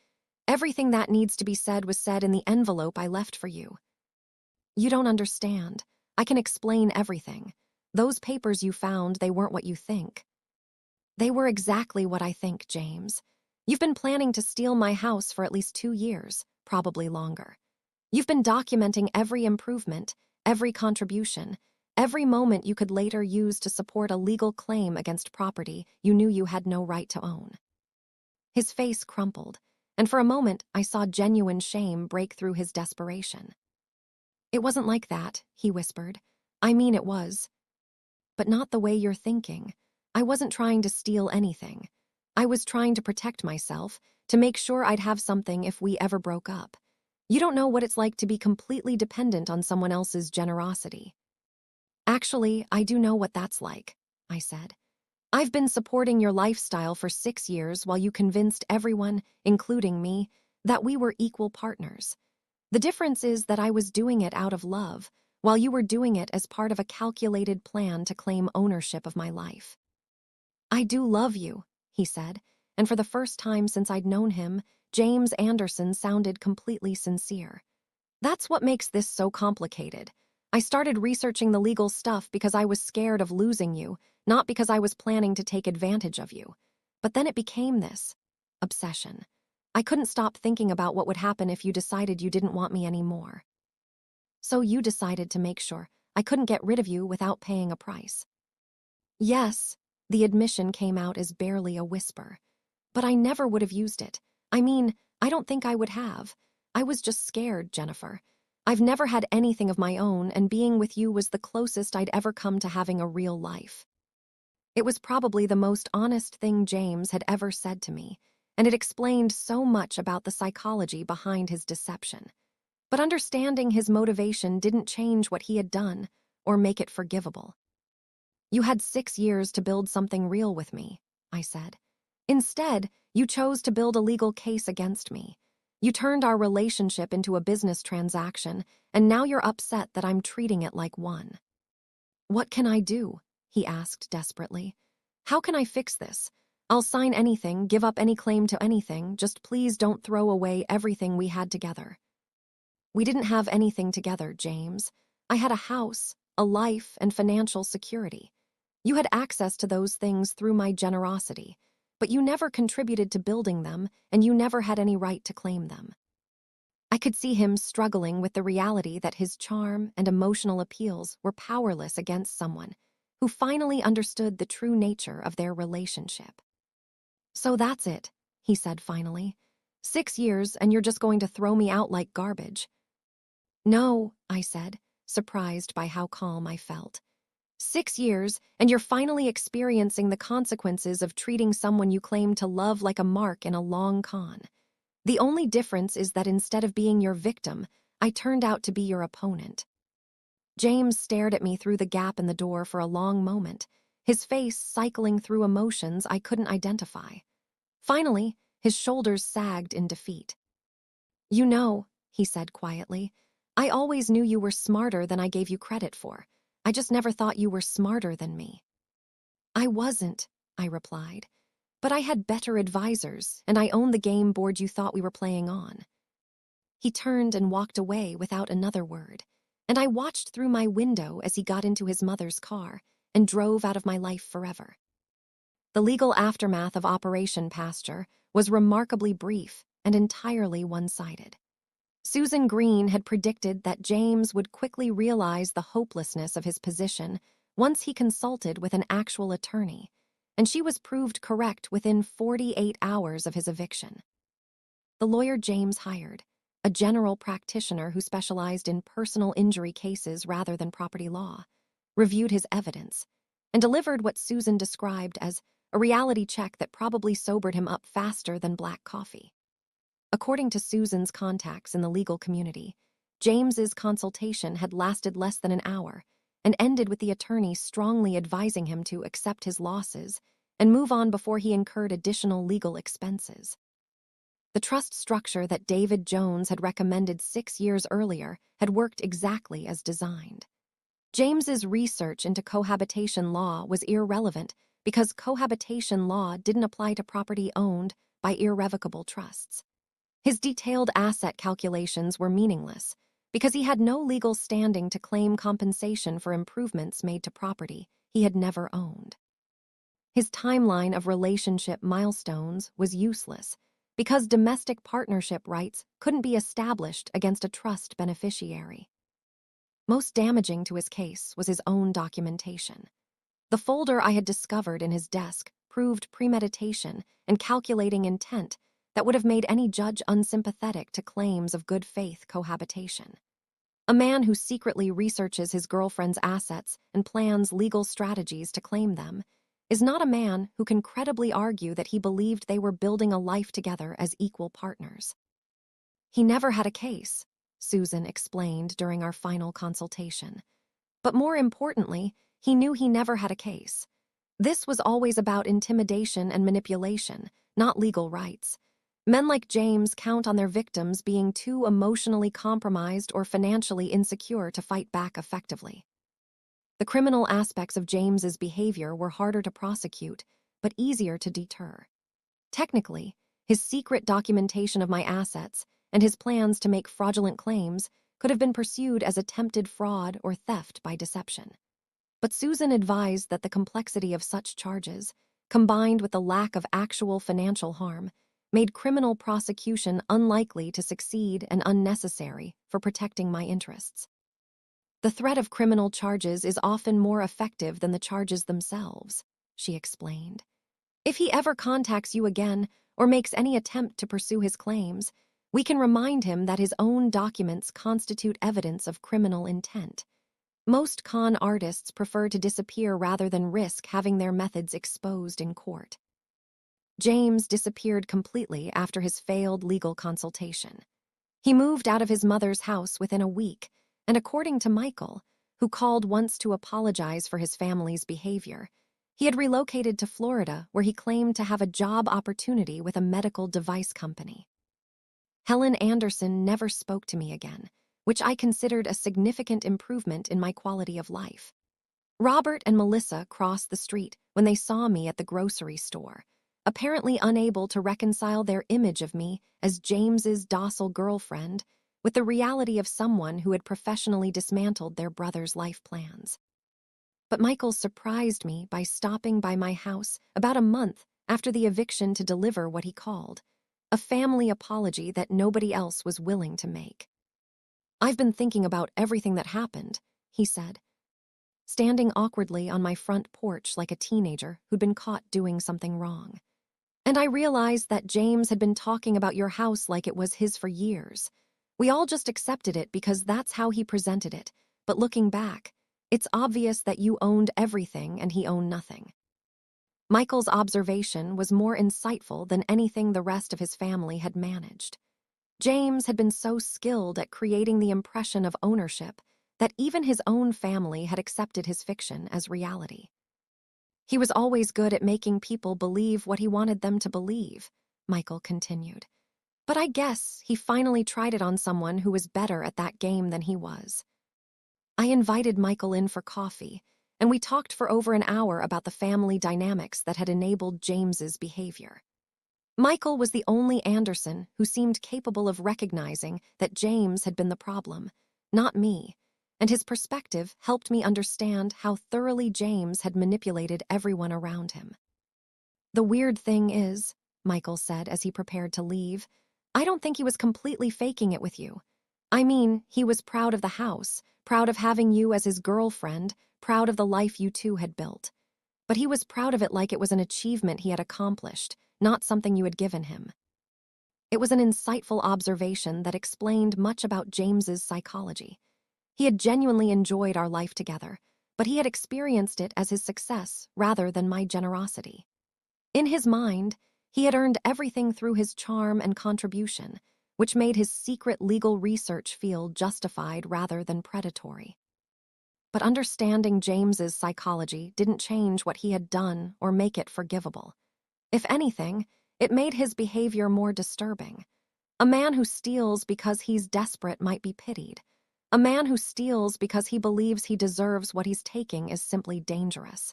"Everything that needs to be said was said in the envelope I left for you." "You don't understand. I can explain everything. Those papers you found, they weren't what you think." "They were exactly what I think, James. You've been planning to steal my house for at least 2 years, probably longer. You've been documenting every improvement, every contribution, every moment you could later use to support a legal claim against property you knew you had no right to own." His face crumpled, and for a moment I saw genuine shame break through his desperation. "It wasn't like that," he whispered. "I mean it was. But not the way you're thinking. I wasn't trying to steal anything. I was trying to protect myself, to make sure I'd have something if we ever broke up. You don't know what it's like to be completely dependent on someone else's generosity." "Actually, I do know what that's like," I said. "I've been supporting your lifestyle for 6 years while you convinced everyone, including me, that we were equal partners. The difference is that I was doing it out of love, while you were doing it as part of a calculated plan to claim ownership of my life." "I do love you," he said, and for the first time since I'd known him, James Anderson sounded completely sincere. "That's what makes this so complicated. I started researching the legal stuff because I was scared of losing you, not because I was planning to take advantage of you. But then it became this obsession. I couldn't stop thinking about what would happen if you decided you didn't want me anymore. So you decided to make sure I couldn't get rid of you without paying a price." "Yes," the admission came out as barely a whisper. "But I never would have used it. I mean, I don't think I would have. I was just scared, Jennifer. I've never had anything of my own, and being with you was the closest I'd ever come to having a real life." It was probably the most honest thing James had ever said to me, and it explained so much about the psychology behind his deception. But understanding his motivation didn't change what he had done or make it forgivable. "You had 6 years to build something real with me," I said. "Instead, you chose to build a legal case against me. You turned our relationship into a business transaction, and now you're upset that I'm treating it like one." "What can I do?" he asked desperately. "How can I fix this? I'll sign anything, give up any claim to anything, just please don't throw away everything we had together." "We didn't have anything together, James. I had a house, a life, and financial security. You had access to those things through my generosity, but you never contributed to building them, and you never had any right to claim them." I could see him struggling with the reality that his charm and emotional appeals were powerless against someone who finally understood the true nature of their relationship. "So that's it," he said finally. 6 years, and you're just going to throw me out like garbage." "No," I said, surprised by how calm I felt. 6 years, and you're finally experiencing the consequences of treating someone you claim to love like a mark in a long con. The only difference is that instead of being your victim, I turned out to be your opponent." James stared at me through the gap in the door for a long moment, his face cycling through emotions I couldn't identify. Finally, his shoulders sagged in defeat. "You know," he said quietly, "I always knew you were smarter than I gave you credit for. I just never thought you were smarter than me." "I wasn't," I replied. "But I had better advisors, and I owned the game board you thought we were playing on." He turned and walked away without another word, and I watched through my window as he got into his mother's car and drove out of my life forever. The legal aftermath of Operation Pasture was remarkably brief and entirely one-sided. Susan Green had predicted that James would quickly realize the hopelessness of his position once he consulted with an actual attorney, and she was proved correct within 48 hours of his eviction. The lawyer James hired, a general practitioner who specialized in personal injury cases rather than property law, reviewed his evidence and delivered what Susan described as a reality check that probably sobered him up faster than black coffee. According to Susan's contacts in the legal community, James's consultation had lasted less than an hour and ended with the attorney strongly advising him to accept his losses and move on before he incurred additional legal expenses. The trust structure that David Jones had recommended 6 years earlier had worked exactly as designed. James's research into cohabitation law was irrelevant because cohabitation law didn't apply to property owned by irrevocable trusts. His detailed asset calculations were meaningless because he had no legal standing to claim compensation for improvements made to property he had never owned. His timeline of relationship milestones was useless because domestic partnership rights couldn't be established against a trust beneficiary. Most damaging to his case was his own documentation. The folder I had discovered in his desk proved premeditation and calculating intent that would have made any judge unsympathetic to claims of good faith cohabitation. A man who secretly researches his girlfriend's assets and plans legal strategies to claim them is not a man who can credibly argue that he believed they were building a life together as equal partners. He never had a case, Susan explained during our final consultation. But more importantly, he knew he never had a case. This was always about intimidation and manipulation, not legal rights. Men like James count on their victims being too emotionally compromised or financially insecure to fight back effectively. The criminal aspects of James's behavior were harder to prosecute, but easier to deter. Technically, his secret documentation of my assets and his plans to make fraudulent claims could have been pursued as attempted fraud or theft by deception. But Susan advised that the complexity of such charges, combined with the lack of actual financial harm, made criminal prosecution unlikely to succeed and unnecessary for protecting my interests. The threat of criminal charges is often more effective than the charges themselves, she explained. If he ever contacts you again or makes any attempt to pursue his claims, we can remind him that his own documents constitute evidence of criminal intent. Most con artists prefer to disappear rather than risk having their methods exposed in court. James disappeared completely after his failed legal consultation. He moved out of his mother's house within a week, and according to Michael, who called once to apologize for his family's behavior, he had relocated to Florida where he claimed to have a job opportunity with a medical device company. Helen Anderson never spoke to me again, which I considered a significant improvement in my quality of life. Robert and Melissa crossed the street when they saw me at the grocery store, apparently unable to reconcile their image of me as James's docile girlfriend with the reality of someone who had professionally dismantled their brother's life plans. But Michael surprised me by stopping by my house about a month after the eviction to deliver what he called a family apology that nobody else was willing to make. "I've been thinking about everything that happened," he said, standing awkwardly on my front porch like a teenager who'd been caught doing something wrong. "And I realized that James had been talking about your house like it was his for years. We all just accepted it because that's how he presented it, but looking back, it's obvious that you owned everything and he owned nothing." Michael's observation was more insightful than anything the rest of his family had managed. James had been so skilled at creating the impression of ownership that even his own family had accepted his fiction as reality. "He was always good at making people believe what he wanted them to believe," Michael continued. "But I guess he finally tried it on someone who was better at that game than he was." I invited Michael in for coffee, and we talked for over an hour about the family dynamics that had enabled James's behavior. Michael was the only Anderson who seemed capable of recognizing that James had been the problem, not me, and his perspective helped me understand how thoroughly James had manipulated everyone around him. "The weird thing is," Michael said as he prepared to leave, "I don't think he was completely faking it with you. I mean, he was proud of the house, proud of having you as his girlfriend, proud of the life you two had built. But he was proud of it like it was an achievement he had accomplished, not something you had given him." It was an insightful observation that explained much about James's psychology. He had genuinely enjoyed our life together, but he had experienced it as his success rather than my generosity. In his mind, he had earned everything through his charm and contribution, which made his secret legal research feel justified rather than predatory. But understanding James's psychology didn't change what he had done or make it forgivable. If anything, it made his behavior more disturbing. A man who steals because he's desperate might be pitied. A man who steals because he believes he deserves what he's taking is simply dangerous.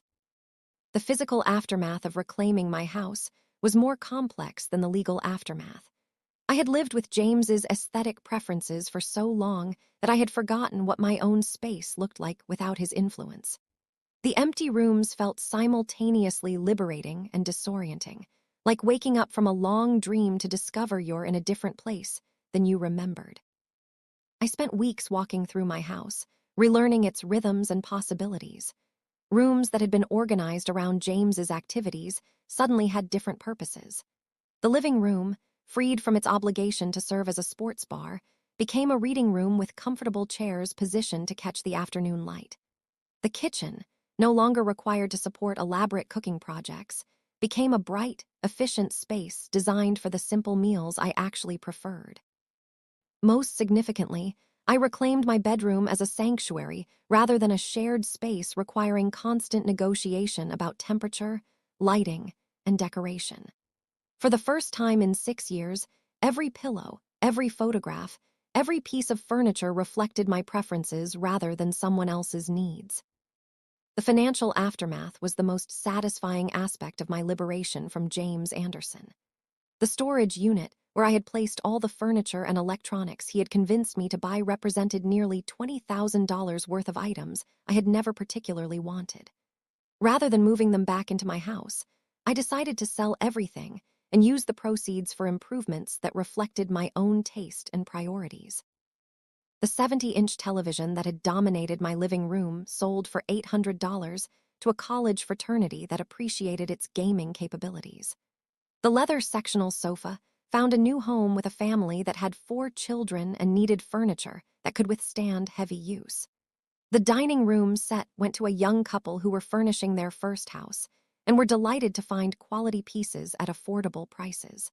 The physical aftermath of reclaiming my house was more complex than the legal aftermath. I had lived with James's aesthetic preferences for so long that I had forgotten what my own space looked like without his influence. The empty rooms felt simultaneously liberating and disorienting, like waking up from a long dream to discover you're in a different place than you remembered. I spent weeks walking through my house, relearning its rhythms and possibilities. Rooms that had been organized around James's activities suddenly had different purposes. The living room, freed from its obligation to serve as a sports bar, became a reading room with comfortable chairs positioned to catch the afternoon light. The kitchen, no longer required to support elaborate cooking projects, became a bright, efficient space designed for the simple meals I actually preferred. Most significantly, I reclaimed my bedroom as a sanctuary rather than a shared space requiring constant negotiation about temperature, lighting, and decoration. For the first time in 6 years, every pillow, every photograph, every piece of furniture reflected my preferences rather than someone else's needs. The financial aftermath was the most satisfying aspect of my liberation from James Anderson. The storage unit, where I had placed all the furniture and electronics he had convinced me to buy, represented nearly $20,000 worth of items I had never particularly wanted. Rather than moving them back into my house, I decided to sell everything and use the proceeds for improvements that reflected my own taste and priorities. The 70-inch television that had dominated my living room sold for $800 to a college fraternity that appreciated its gaming capabilities. The leather sectional sofa found a new home with a family that had 4 children and needed furniture that could withstand heavy use. The dining room set went to a young couple who were furnishing their first house and were delighted to find quality pieces at affordable prices.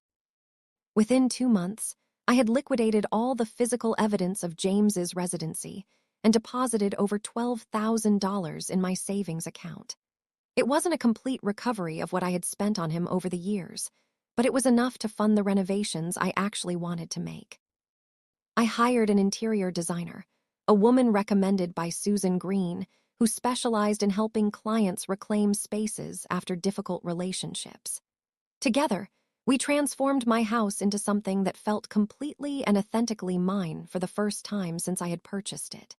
Within 2 months, I had liquidated all the physical evidence of James's residency and deposited over $12,000 in my savings account. It wasn't a complete recovery of what I had spent on him over the years, but it was enough to fund the renovations I actually wanted to make. I hired an interior designer, a woman recommended by Susan Green, who specialized in helping clients reclaim spaces after difficult relationships. Together, we transformed my house into something that felt completely and authentically mine for the first time since I had purchased it.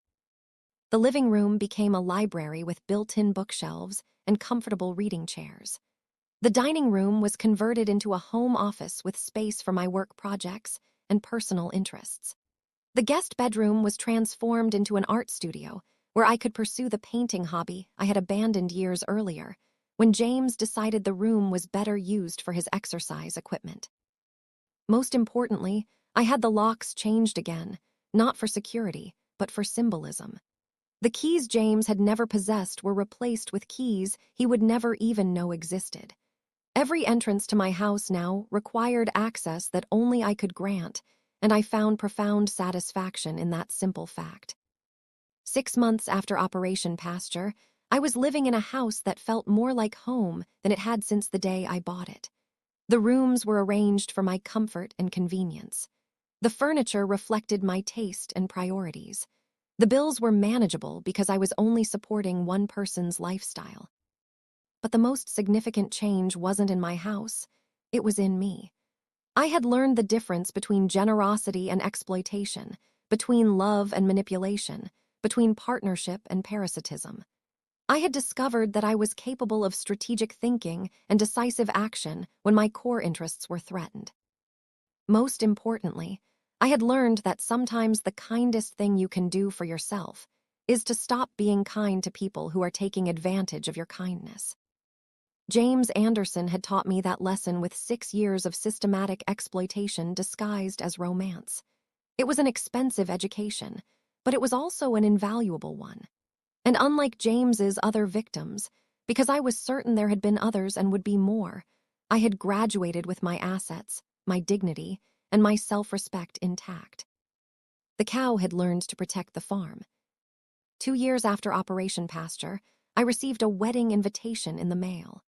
The living room became a library with built-in bookshelves and comfortable reading chairs. The dining room was converted into a home office with space for my work projects and personal interests. The guest bedroom was transformed into an art studio where I could pursue the painting hobby I had abandoned years earlier, when James decided the room was better used for his exercise equipment. Most importantly, I had the locks changed again, not for security, but for symbolism. The keys James had never possessed were replaced with keys he would never even know existed. Every entrance to my house now required access that only I could grant, and I found profound satisfaction in that simple fact. 6 months after Operation Pasture, I was living in a house that felt more like home than it had since the day I bought it. The rooms were arranged for my comfort and convenience. The furniture reflected my taste and priorities. The bills were manageable because I was only supporting one person's lifestyle. But the most significant change wasn't in my house, it was in me. I had learned the difference between generosity and exploitation, between love and manipulation, between partnership and parasitism. I had discovered that I was capable of strategic thinking and decisive action when my core interests were threatened. Most importantly, I had learned that sometimes the kindest thing you can do for yourself is to stop being kind to people who are taking advantage of your kindness. James Anderson had taught me that lesson with 6 years of systematic exploitation disguised as romance. It was an expensive education, but it was also an invaluable one. And unlike James's other victims, because I was certain there had been others and would be more, I had graduated with my assets, my dignity, and my self-respect intact. The cow had learned to protect the farm. 2 years after Operation Pasture, I received a wedding invitation in the mail.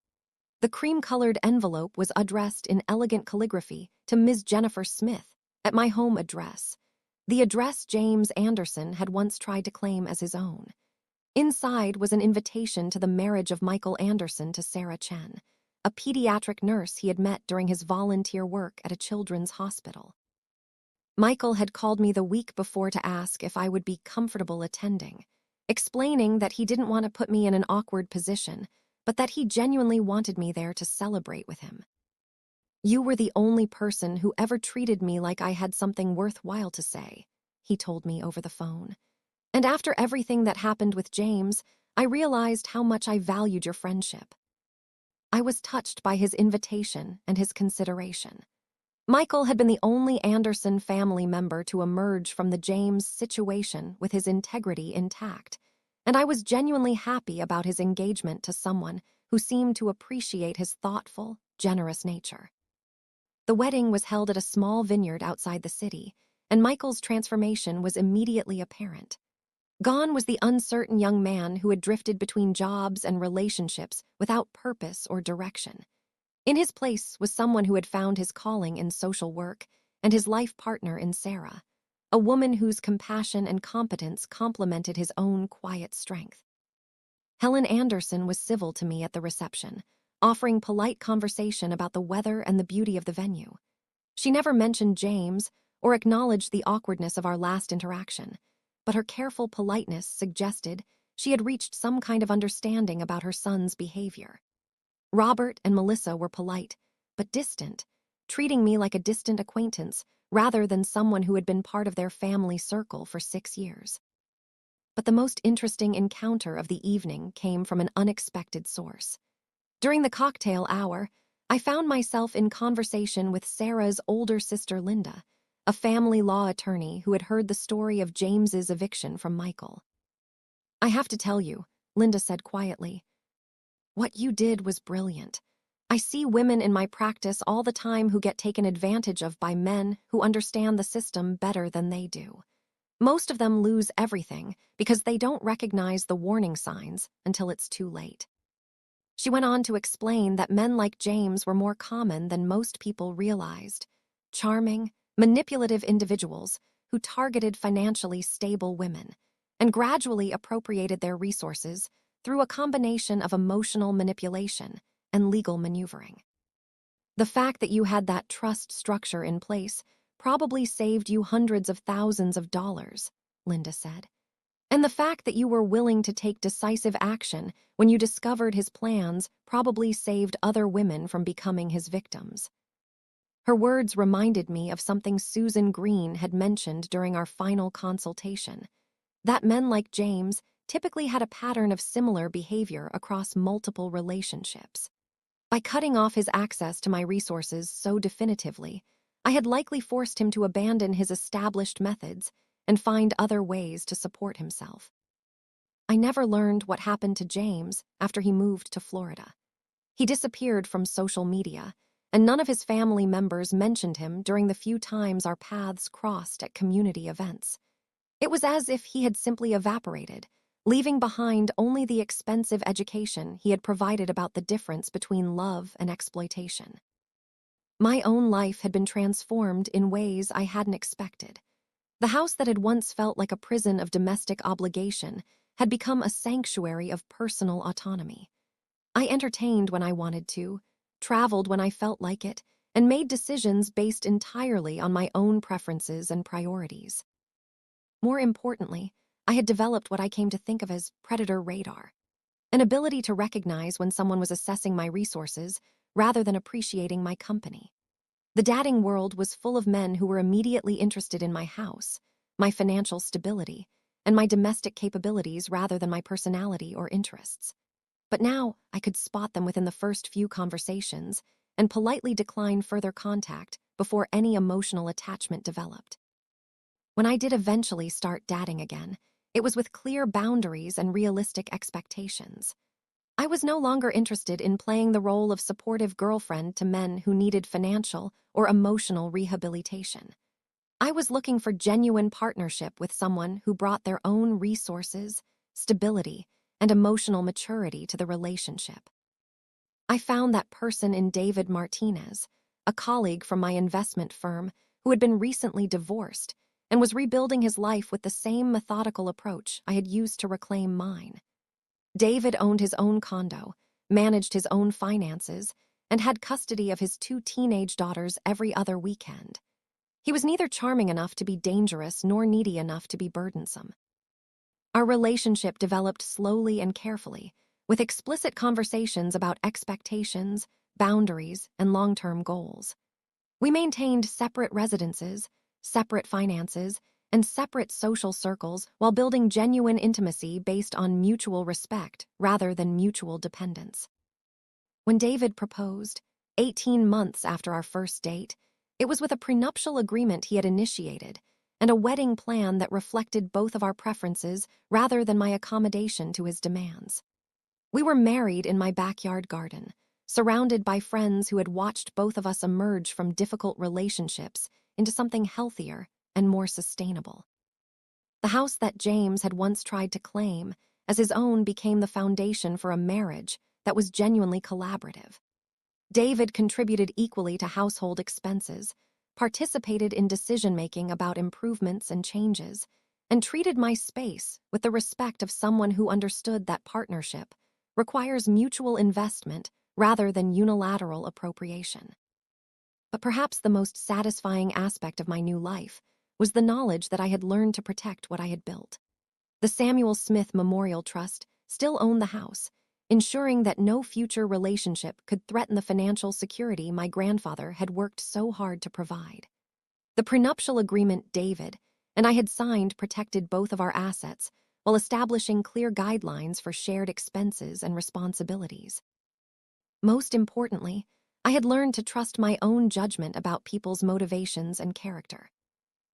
The cream-colored envelope was addressed in elegant calligraphy to Ms. Jennifer Smith at my home address, the address James Anderson had once tried to claim as his own. Inside was an invitation to the marriage of Michael Anderson to Sarah Chen, a pediatric nurse he had met during his volunteer work at a children's hospital. Michael had called me the week before to ask if I would be comfortable attending, explaining that he didn't want to put me in an awkward position, but that he genuinely wanted me there to celebrate with him. "You were the only person who ever treated me like I had something worthwhile to say," he told me over the phone. "And after everything that happened with James, I realized how much I valued your friendship. I was touched by his invitation and his consideration. Michael had been the only Anderson family member to emerge from the James situation with his integrity intact, and I was genuinely happy about his engagement to someone who seemed to appreciate his thoughtful, generous nature. The wedding was held at a small vineyard outside the city, and Michael's transformation was immediately apparent. Gone was the uncertain young man who had drifted between jobs and relationships without purpose or direction. In his place was someone who had found his calling in social work and his life partner in Sarah, a woman whose compassion and competence complemented his own quiet strength. Helen Anderson was civil to me at the reception, offering polite conversation about the weather and the beauty of the venue. She never mentioned James or acknowledged the awkwardness of our last interaction, but her careful politeness suggested she had reached some kind of understanding about her son's behavior. Robert and Melissa were polite, but distant, treating me like a distant acquaintance rather than someone who had been part of their family circle for 6 years. But the most interesting encounter of the evening came from an unexpected source. During the cocktail hour, I found myself in conversation with Sarah's older sister Linda, a family law attorney who had heard the story of James's eviction from Michael. "I have to tell you," Linda said quietly, "what you did was brilliant. I see women in my practice all the time who get taken advantage of by men who understand the system better than they do. Most of them lose everything because they don't recognize the warning signs until it's too late." She went on to explain that men like James were more common than most people realized. Charming, manipulative individuals who targeted financially stable women and gradually appropriated their resources through a combination of emotional manipulation and legal maneuvering. "The fact that you had that trust structure in place probably saved you hundreds of thousands of dollars," Linda said. "And the fact that you were willing to take decisive action when you discovered his plans probably saved other women from becoming his victims." Her words reminded me of something Susan Green had mentioned during our final consultation, that men like James typically had a pattern of similar behavior across multiple relationships. By cutting off his access to my resources so definitively, I had likely forced him to abandon his established methods and find other ways to support himself. I never learned what happened to James after he moved to Florida. He disappeared from social media, and none of his family members mentioned him during the few times our paths crossed at community events. It was as if he had simply evaporated, leaving behind only the expensive education he had provided about the difference between love and exploitation. My own life had been transformed in ways I hadn't expected. The house that had once felt like a prison of domestic obligation had become a sanctuary of personal autonomy. I entertained when I wanted to, traveled when I felt like it, and made decisions based entirely on my own preferences and priorities. More importantly, I had developed what I came to think of as predator radar, an ability to recognize when someone was assessing my resources rather than appreciating my company. The dating world was full of men who were immediately interested in my house, my financial stability, and my domestic capabilities rather than my personality or interests. But now I could spot them within the first few conversations and politely decline further contact before any emotional attachment developed. When I did eventually start dating again, it was with clear boundaries and realistic expectations. I was no longer interested in playing the role of supportive girlfriend to men who needed financial or emotional rehabilitation. I was looking for genuine partnership with someone who brought their own resources, stability, and emotional maturity to the relationship. I found that person in David Martinez, a colleague from my investment firm who had been recently divorced and was rebuilding his life with the same methodical approach I had used to reclaim mine. David owned his own condo, managed his own finances, and had custody of his 2 teenage daughters every other weekend. He was neither charming enough to be dangerous nor needy enough to be burdensome. Our relationship developed slowly and carefully, with explicit conversations about expectations, boundaries, and long-term goals. We maintained separate residences, separate finances, and separate social circles while building genuine intimacy based on mutual respect rather than mutual dependence. When David proposed, 18 months after our first date, it was with a prenuptial agreement he had initiated and a wedding plan that reflected both of our preferences rather than my accommodation to his demands. We were married in my backyard garden, surrounded by friends who had watched both of us emerge from difficult relationships into something healthier and more sustainable. The house that James had once tried to claim as his own became the foundation for a marriage that was genuinely collaborative. David contributed equally to household expenses, participated in decision-making about improvements and changes, and treated my space with the respect of someone who understood that partnership requires mutual investment rather than unilateral appropriation. But perhaps the most satisfying aspect of my new life was the knowledge that I had learned to protect what I had built. The Samuel Smith Memorial Trust still owned the house, ensuring that no future relationship could threaten the financial security my grandfather had worked so hard to provide. The prenuptial agreement David and I had signed protected both of our assets while establishing clear guidelines for shared expenses and responsibilities. Most importantly, I had learned to trust my own judgment about people's motivations and character.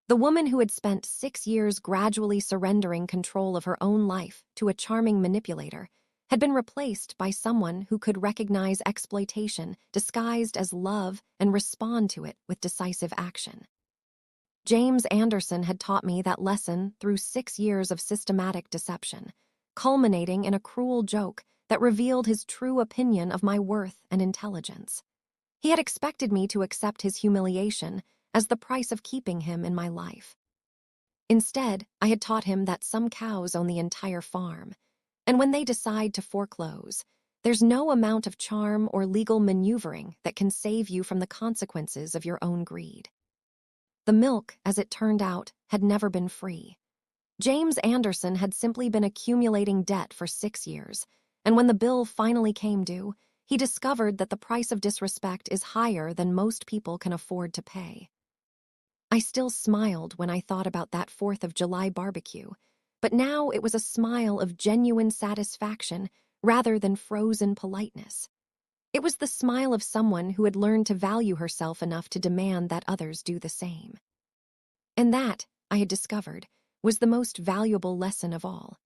The woman who had spent 6 years gradually surrendering control of her own life to a charming manipulator had been replaced by someone who could recognize exploitation disguised as love and respond to it with decisive action. James Anderson had taught me that lesson through 6 years of systematic deception, culminating in a cruel joke that revealed his true opinion of my worth and intelligence. He had expected me to accept his humiliation as the price of keeping him in my life. Instead, I had taught him that some cows own the entire farm, and when they decide to foreclose, there's no amount of charm or legal maneuvering that can save you from the consequences of your own greed. The milk, as it turned out, had never been free. James Anderson had simply been accumulating debt for 6 years, and when the bill finally came due, he discovered that the price of disrespect is higher than most people can afford to pay. I still smiled when I thought about that 4th of July barbecue, but now it was a smile of genuine satisfaction rather than frozen politeness. It was the smile of someone who had learned to value herself enough to demand that others do the same. And that, I had discovered, was the most valuable lesson of all.